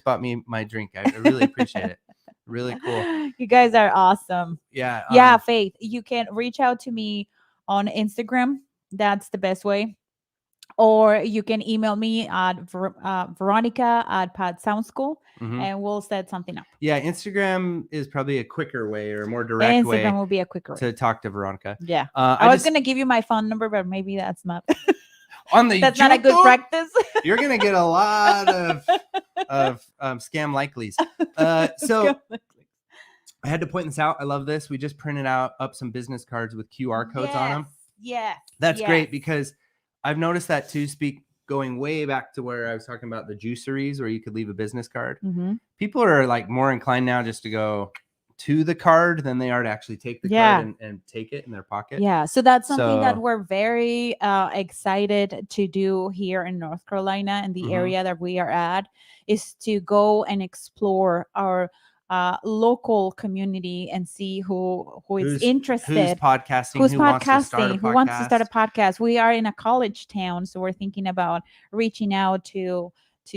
bought me my drink. I really appreciate it. Really cool. You guys are awesome. Yeah. Yeah, Faith, you can reach out to me on Instagram. That's the best way. Or you can email me at veronica@podsoundschool, and we'll set something up. Yeah, Instagram is probably a quicker way or a more direct way. Instagram will be a quicker way to talk to Veronica. Yeah. I was going to give you my phone number, but maybe that's not that's not a good practice. You're going to get a lot of scam likelies. So I had to point this out. I love this. We just printed up some business cards with QR codes on them. Yeah. That's great, because I've noticed that too. Going way back to where I was talking about the juiceries where you could leave a business card. People are like more inclined now just to go to the card than they are to actually take the card and take it in their pocket. Yeah. So that's something that we're very excited to do here in North Carolina, in the area that we are at, is to go and explore our local community and see who's interested, who's podcasting, who wants to start a podcast. We are in a college town, so we're thinking about reaching out to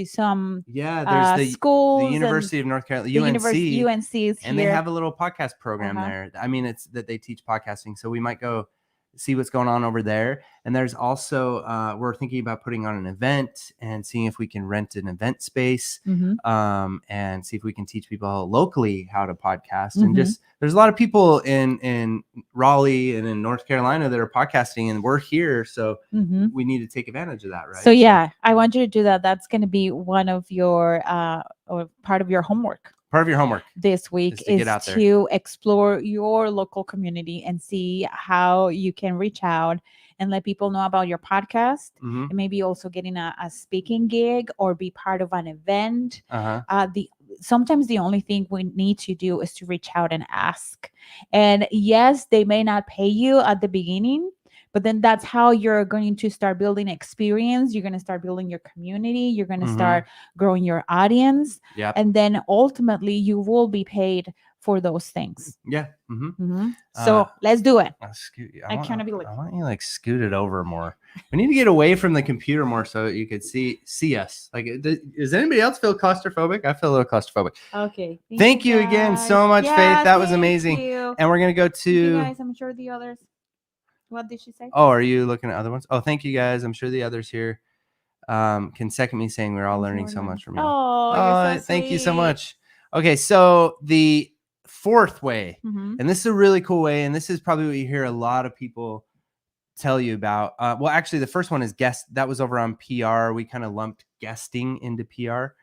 some there's the schools, the University of North Carolina, UNC is and here. they have a little podcast program there. I mean, it's that they teach podcasting, so we might go see what's going on over there. And there's also we're thinking about putting on an event and seeing if we can rent an event space, and see if we can teach people locally how to podcast. And just there's a lot of people in Raleigh and in North Carolina that are podcasting, and we're here, so we need to take advantage of that, right? So yeah, I want you to do that. That's going to be one of your or part of your homework. Part of your homework this week to get out there. to explore your local community and see how you can reach out and let people know about your podcast, and maybe also getting a speaking gig or be part of an event. Sometimes the only thing we need to do is to reach out and ask. And yes, they may not pay you at the beginning, but then that's how you're going to start building experience. You're going to start building your community. You're going to start growing your audience. And then ultimately you will be paid for those things. So let's do it. I want you like scoot it over more. We need to get away from the computer more so you could see us. Like, does anybody else feel claustrophobic? I feel a little claustrophobic. Okay. Thank you again so much, Faith. That was amazing. And we're going to go to... You guys, I'm sure the others... What did she say? Oh, are you looking at other ones? Oh, thank you guys. I'm sure the others here can second me saying we're all learning so much from you. Oh, so thank you so much. Okay, so the fourth way, and this is a really cool way, and this is probably what you hear a lot of people tell you about. Well, actually, the first one is guest. That was over on PR. We kind of lumped guesting into PR,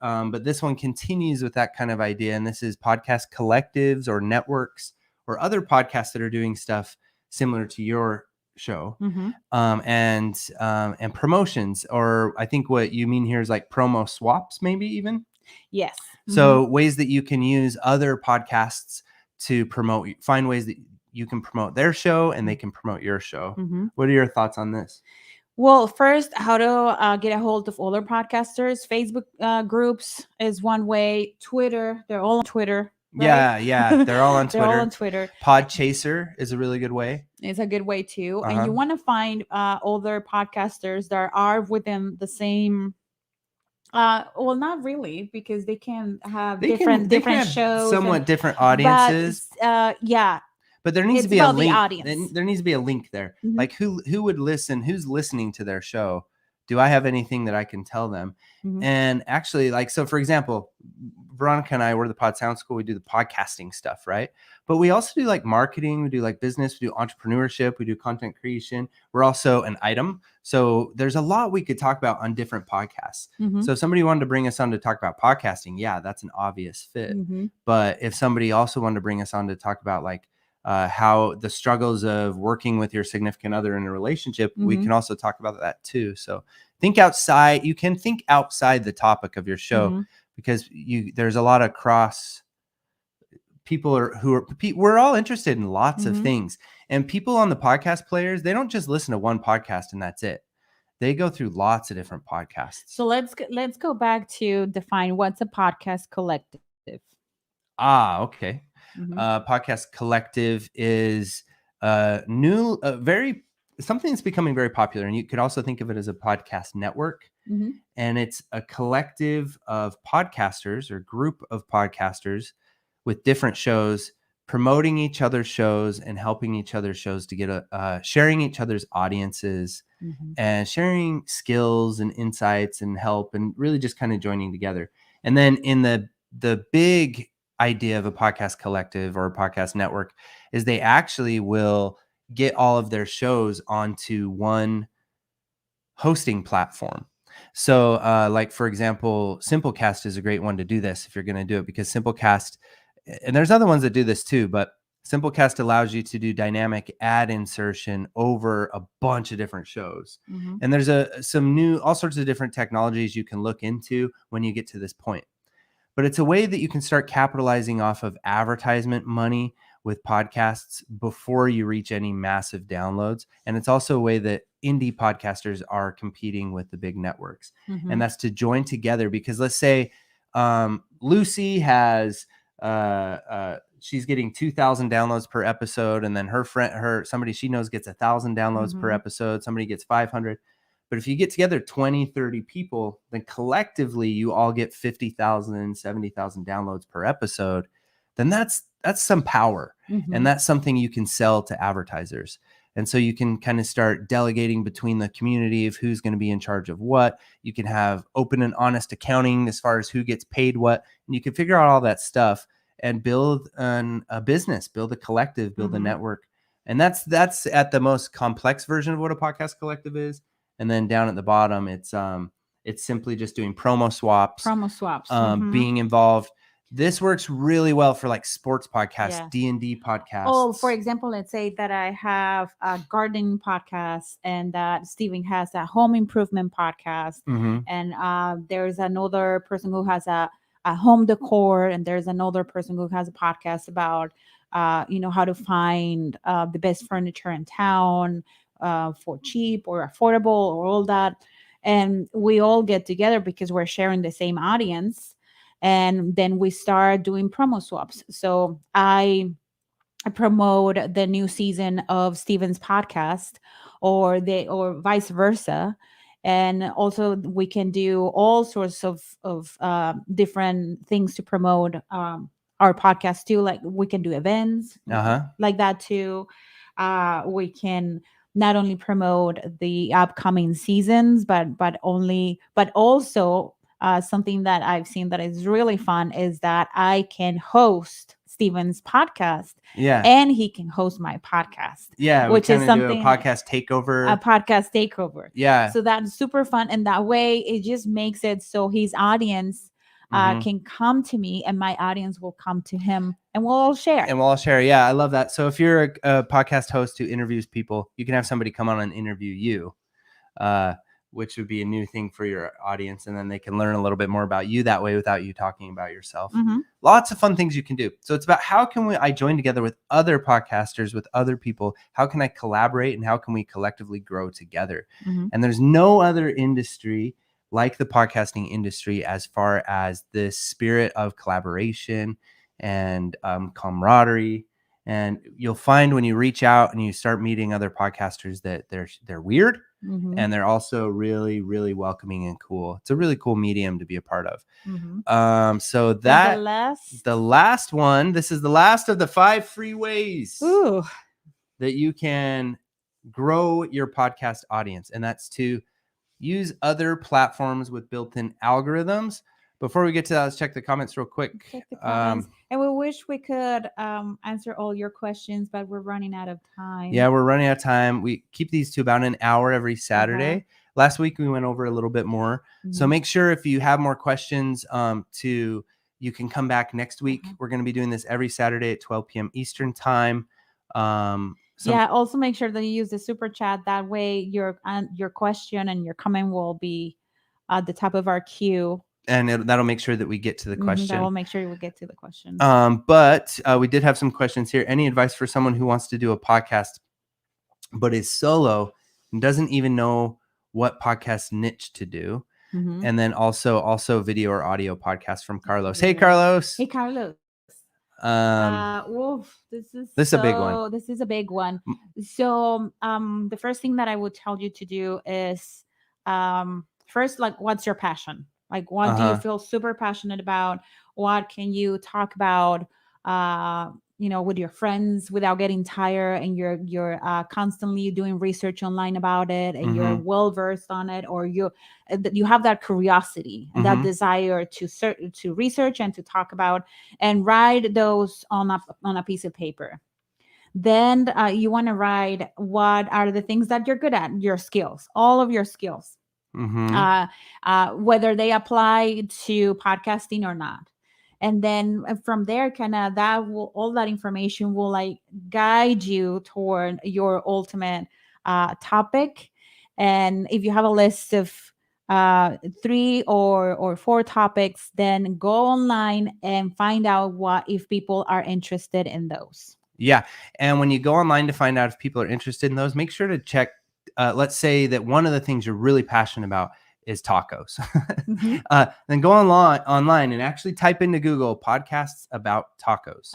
but this one continues with that kind of idea, and this is podcast collectives or networks or other podcasts that are doing stuff similar to your show, and promotions, or I think what you mean here is like promo swaps, maybe even. Yes. So ways that you can use other podcasts to promote, find ways that you can promote their show and they can promote your show. What are your thoughts on this? Well, first, how to get a hold of other podcasters. Facebook groups is one way. Twitter, they're all on Twitter. Right? Yeah. They're all on Twitter. They're all on Twitter. Podchaser is a really good way. It's a good way too. And you want to find other podcasters that are within the same... well, not really, because they can have different shows, somewhat different audiences. But there needs to be a link. There needs to be a link there. Like who would listen? Who's listening to their show? Do I have anything that I can tell them? And actually, like, so for example, Veronica and I, we're the Pod Sound School. We do the podcasting stuff, right? But we also do like marketing. We do like business. We do entrepreneurship. We do content creation. We're also an item. So there's a lot we could talk about on different podcasts. So if somebody wanted to bring us on to talk about podcasting, yeah, that's an obvious fit. But if somebody also wanted to bring us on to talk about like how the struggles of working with your significant other in a relationship, we can also talk about that too. So think outside. You can think outside the topic of your show, because there's a lot of cross people we're all interested in lots of things. And people on the podcast players, they don't just listen to one podcast and that's it. They go through lots of different podcasts. So let's go back to define what's a podcast collective. Okay. Podcast collective is something that's becoming very popular, and you could also think of it as a podcast network. And it's a collective of podcasters or group of podcasters with different shows, promoting each other's shows and helping each other's shows to get sharing each other's audiences and sharing skills and insights and help, and really just kind of joining together. And then in the big idea of a podcast collective or a podcast network is they actually will get all of their shows onto one hosting platform. So like, for example, Simplecast is a great one to do this if you're going to do it, because Simplecast, and there's other ones that do this too, but Simplecast allows you to do dynamic ad insertion over a bunch of different shows. And there's all sorts of different technologies you can look into when you get to this point. But it's a way that you can start capitalizing off of advertisement money with podcasts before you reach any massive downloads. And it's also a way that indie podcasters are competing with the big networks. And that's to join together, because let's say Lucy has she's getting 2,000 downloads per episode, and then somebody she knows gets 1,000 downloads per episode, somebody gets 500. But if you get together 20, 30 people, then collectively you all get 50,000, 70,000 downloads per episode. Then that's some power. And that's something you can sell to advertisers. And so you can kind of start delegating between the community of who's going to be in charge of what. You can have open and honest accounting as far as who gets paid what. And you can figure out all that stuff and build a business, build a collective, build a network. And that's at the most complex version of what a podcast collective is. And then down at the bottom, it's simply just doing promo swaps, being involved. This works really well for like sports podcasts, D&D podcasts. Oh, for example, let's say that I have a gardening podcast and that Steven has a home improvement podcast. And there's another person who has a home decor, and there's another person who has a podcast about, how to find the best furniture in town for cheap or affordable or all that. And we all get together because we're sharing the same audience. And then we start doing promo swaps. So I promote the new season of Steven's podcast or vice versa. And also we can do all sorts of different things to promote our podcast too. Like we can do events like that too. We can not only promote the upcoming seasons, but also something that I've seen that is really fun is that I can host Steven's podcast. And he can host my podcast. Which is something, a podcast takeover. So that's super fun. And that way it just makes it so his audience can come to me and my audience will come to him and we'll all share. Yeah, I love that. So if you're a podcast host who interviews people, you can have somebody come on and interview you, which would be a new thing for your audience. And then they can learn a little bit more about you that way without you talking about yourself. Lots of fun things you can do. So it's about how can I join together with other podcasters, with other people? How can I collaborate and how can we collectively grow together? And there's no other industry like the podcasting industry as far as this spirit of collaboration and camaraderie. And you'll find when you reach out and you start meeting other podcasters that they're weird. And they're also really, really welcoming and cool. It's a really cool medium to be a part of. So that the last one, this is the last of the 5 free ways that you can grow your podcast audience. And that's to use other platforms with built-in algorithms. Before we get to that, let's check the comments real quick. And we wish we could answer all your questions, but we're running out of time. Yeah, we're running out of time. We keep these to about an hour every Saturday. Last week, we went over a little bit more. So make sure if you have more questions, you can come back next week. We're going to be doing this every Saturday at 12 p.m. Eastern time. Also make sure that you use the super chat. That way your question and your comment will be at the top of our queue. And that'll make sure that we get to the question. That will make sure we get to the question. But we did have some questions here. Any advice for someone who wants to do a podcast but is solo and doesn't even know what podcast niche to do? And then also video or audio podcast from Carlos. Hey, Carlos. Hey, Carlos. This is a big one. This is a big one. So the first thing that I would tell you to do is first, like, what's your passion? Like, what do you feel super passionate about? What can you talk about, with your friends without getting tired, and you're constantly doing research online about it, and you're well versed on it, or you have that curiosity and that desire to research and to talk about, and write those on a piece of paper. Then you want to write what are the things that you're good at, your skills, all of your skills. Whether they apply to podcasting or not. And then from there, all that information will like guide you toward your ultimate topic. And if you have a list of 3 or 4 topics, then go online and find out if people are interested in those. Yeah. And when you go online to find out if people are interested in those, make sure to check. Let's say that one of the things you're really passionate about is tacos. Then go online and actually type into Google podcasts about tacos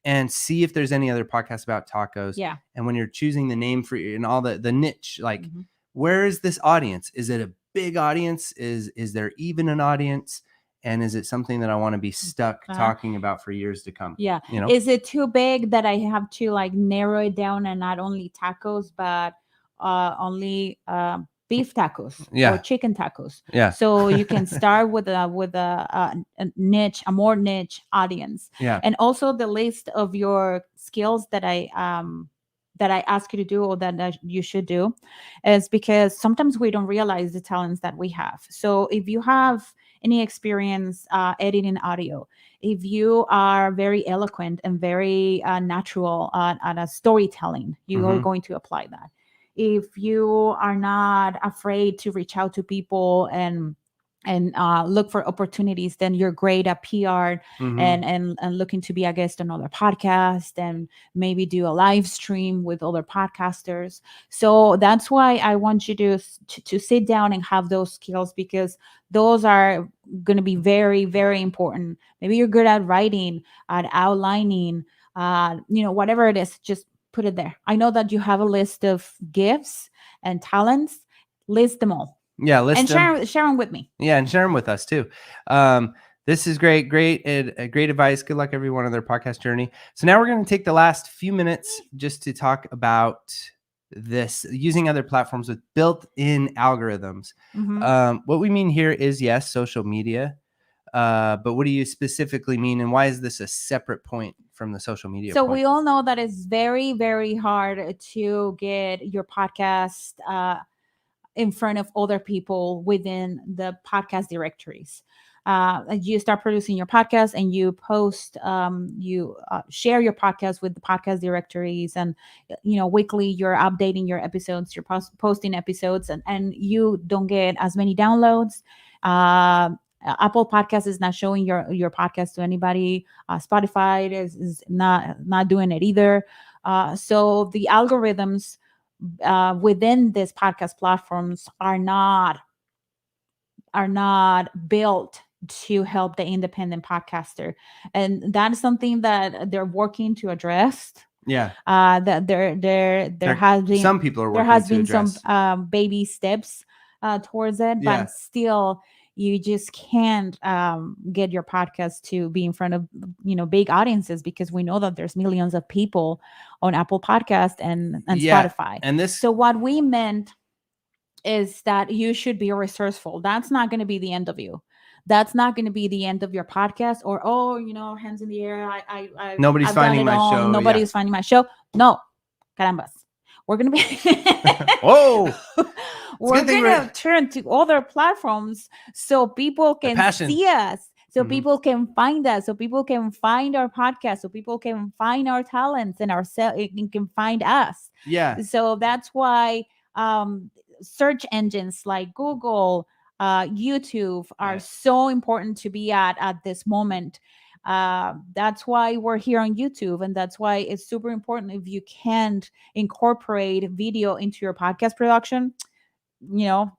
and see if there's any other podcasts about tacos. Yeah. And when you're choosing the name for and all the niche, like where is this audience? Is it a big audience? Is there even an audience? and is it something that I want to be stuck talking about for years to come? Yeah. You know, Is it too big that I have to like narrow it down and not only tacos, but only beef tacos Yeah. or chicken tacos? Yeah. So you can start with a niche, a more niche audience. Yeah. And also the list of your skills that I ask you to do or that you should do is because sometimes we don't realize the talents that we have. So if you have any experience editing audio, if you are very eloquent and very natural at a storytelling, you are going to apply that. If you are not afraid to reach out to people and look for opportunities, then you're great at PR and looking to be a guest on other podcasts and maybe do a live stream with other podcasters. So that's why I want you to sit down and have those skills, because those are going to be very, very important. Maybe you're good at writing, at outlining, whatever it is, just put it there. I know that you have a list of gifts and talents. List them all. Yeah, list and them. share them with me. Yeah, and share them with us too. This is great advice. Good luck everyone on their podcast journey. So now we're going to take the last few minutes just to talk about this, using other platforms with built-in algorithms. What we mean here is, yes, social media. But what do you specifically mean, and why is this a separate point from the social media So point? we all know that it's very, very hard to get your podcast in front of other people within the podcast directories. You start producing your podcast and you post, you share your podcast with the podcast directories, and weekly you're updating your episodes, you're posting episodes, and you don't get as many downloads. Apple Podcast is not showing your podcast to anybody. Spotify is not doing it either. So the algorithms within these podcast platforms are not built to help the independent podcaster, and that is something that they're working to address. Yeah, that there has been some people are working. There has to been address. some baby steps towards it, but still, you just can't get your podcast to be in front of big audiences, because we know that there's millions of people on Apple Podcast and Spotify. And so what we meant is that you should be resourceful. That's not going to be the end of you. That's not going to be the end of your podcast, or hands in the air. Nobody's finding my show. Nobody's finding my show. No, carambas. We're going to be whoa. We're going to turn to other platforms so people can see us, so people can find us, so people can find our podcast, so people can find our talents and can find us. Yeah. So that's why search engines like Google, YouTube are so important to be at this moment. That's why we're here on YouTube, and that's why it's super important if you can't incorporate video into your podcast production.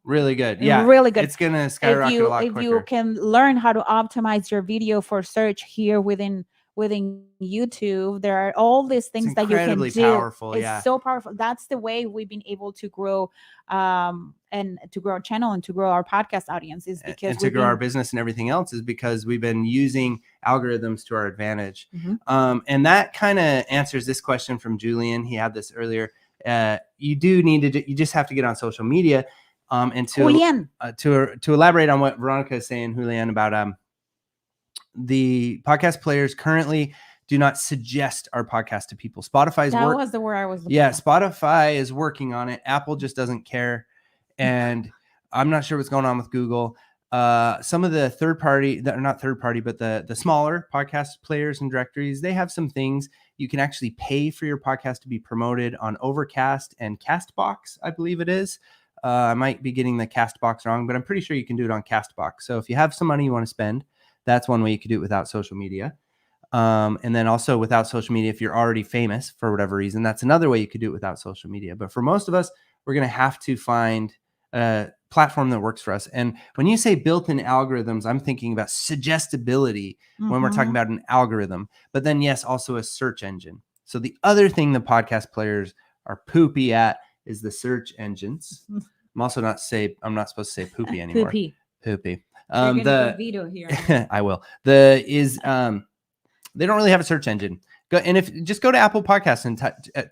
Really good. Yeah, really good. It's gonna skyrocket a lot quicker. If you can learn how to optimize your video for search here within YouTube, there are all these things that you can do. Powerful. It's so powerful. That's the way we've been able to grow and to grow our channel and to grow our podcast audience, is because and to grow our business and everything else is because we've been using algorithms to our advantage. And that kind of answers this question from Julian. He had this earlier. You just have to get on social media. And to elaborate on what Veronica is saying, Julian, about the podcast players currently do not suggest our podcast to people. That was the word I was looking for. for. Spotify is working on it. Apple just doesn't care. And I'm not sure what's going on with Google. Some of the the smaller podcast players and directories, they have some things. You can actually pay for your podcast to be promoted on Overcast and Castbox, I believe it is. I might be getting the Castbox wrong, but I'm pretty sure you can do it on Castbox. So if you have some money you want to spend, that's one way you could do it without social media. And then also without social media, if you're already famous for whatever reason, that's another way you could do it without social media. But for most of us, we're going to have to find a platform that works for us. And when you say built-in algorithms, I'm thinking about suggestibility when we're talking about an algorithm. But then, yes, also a search engine. So the other thing the podcast players are poopy at is the search engines. I'm not supposed to say poopy anymore. Poopy. You're gonna The put veto here. I will. They don't really have a search engine. Go and if just go to Apple Podcasts and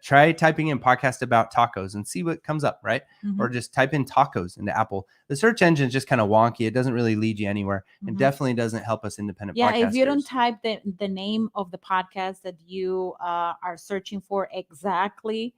try typing in podcast about tacos and see what comes up, right? Or just type in tacos into Apple. The search engine is just kind of wonky. It doesn't really lead you anywhere, and definitely doesn't help us independent Yeah, podcasters. if you don't type the name of the podcast that you are searching for exactly,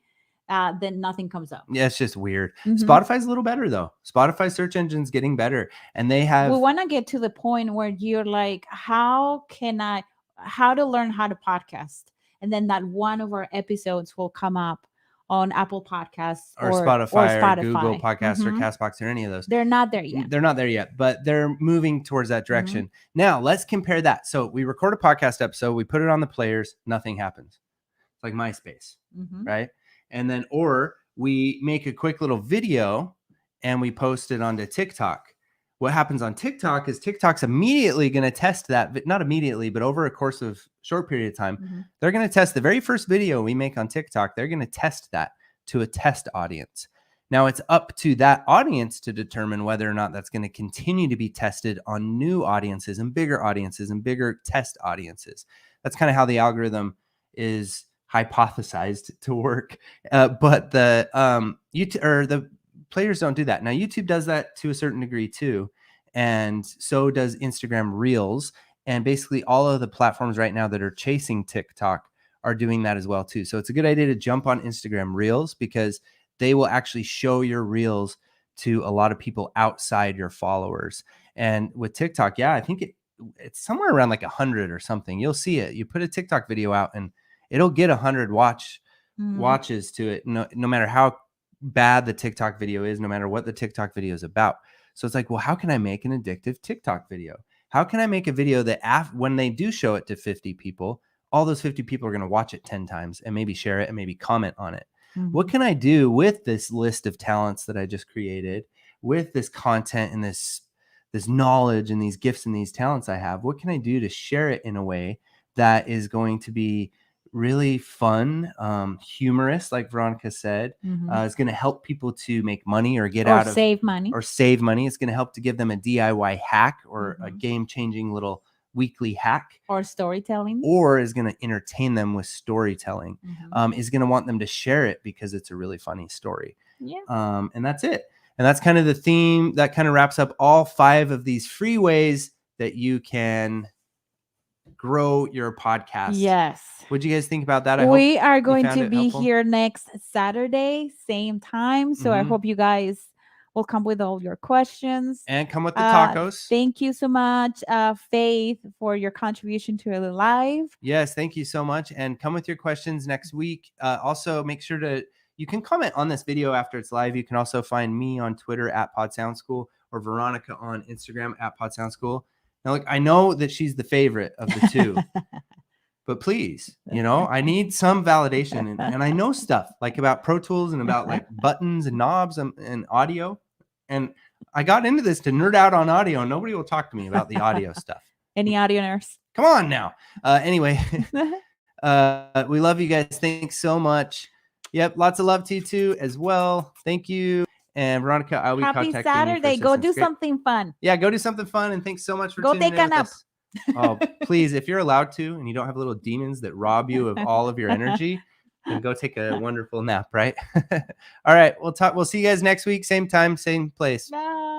then nothing comes up. Yeah, it's just weird. Mhm. Spotify's a little better though. Spotify search engine's getting better, and they have. We want to get to the point where you're like, how to learn how to podcast, and then that one of our episodes will come up on Apple Podcasts or Spotify or Google Spotify. Podcasts or Mhm. Castbox or any of those. They're not there yet. They're not there yet, but they're moving towards that direction. Now let's compare that. So we record a podcast episode, we put it on the players, nothing happens. It's like MySpace, right? And then, or we make a quick little video and we post it onto TikTok. What happens on TikTok is TikTok's immediately going to test that, not immediately, but over a course of short period of time, they're going to test the very first video we make on TikTok. They're going to test that to a test audience. Now it's up to that audience to determine whether or not that's going to continue to be tested on new audiences and bigger test audiences. That's kind of how the algorithm is hypothesized to work. But the YouTube or the players don't do that. Now YouTube does that to a certain degree too, and so does Instagram Reels, and basically all of the platforms right now that are chasing TikTok are doing that as well too. So it's a good idea to jump on Instagram Reels because they will actually show your Reels to a lot of people outside your followers. And with TikTok, yeah, I think it's somewhere around like 100 or something. You'll see it. You put a TikTok video out and it'll get 100 watches to it, no matter how bad the TikTok video is, no matter what the TikTok video is about. So it's like, well, how can I make an addictive TikTok video? How can I make a video that when they do show it to 50 people, all those 50 people are going to watch it 10 times and maybe share it and maybe comment on it? What can I do with this list of talents that I just created, with this content and this knowledge and these gifts and these talents I have? What can I do to share it in a way that is going to be really fun, humorous, like Veronica said? It's going to help people to make money or save money. It's going to help to give them a DIY hack or a game-changing little weekly hack, or storytelling, or is going to entertain them with storytelling. Is going to want them to share it because it's a really funny story. And that's it. And that's kind of the theme that kind of wraps up all 5 of these free ways that you can grow your podcast. Yes. What'd you guys think about that? We are going to be here next Saturday, same time. So I hope you guys will come with all your questions. And come with the tacos. Thank you so much, Faith, for your contribution to the live. Yes, thank you so much. And come with your questions next week. Also, make sure you can comment on this video after it's live. You can also find me on Twitter at Pod Sound School or Veronica on Instagram at Pod Sound School. Now, look, I know that she's the favorite of the two, but please, I need some validation. And I know stuff like about Pro Tools and about like buttons and knobs and audio. And I got into this to nerd out on audio. Nobody will talk to me about the audio stuff. Any audio nerds? Come on now. Anyway, we love you guys. Thanks so much. Yep. Lots of love to you too as well. Thank you. And Veronica, I'll be Happy contacting Saturday. you. Go do something fun. Yeah, go do something fun. And thanks so much for go tuning take in a nap. Oh, please, if you're allowed to, and you don't have little demons that rob you of all of your energy, then go take a wonderful nap, right? All right, we'll see you guys next week, same time, same place. Bye.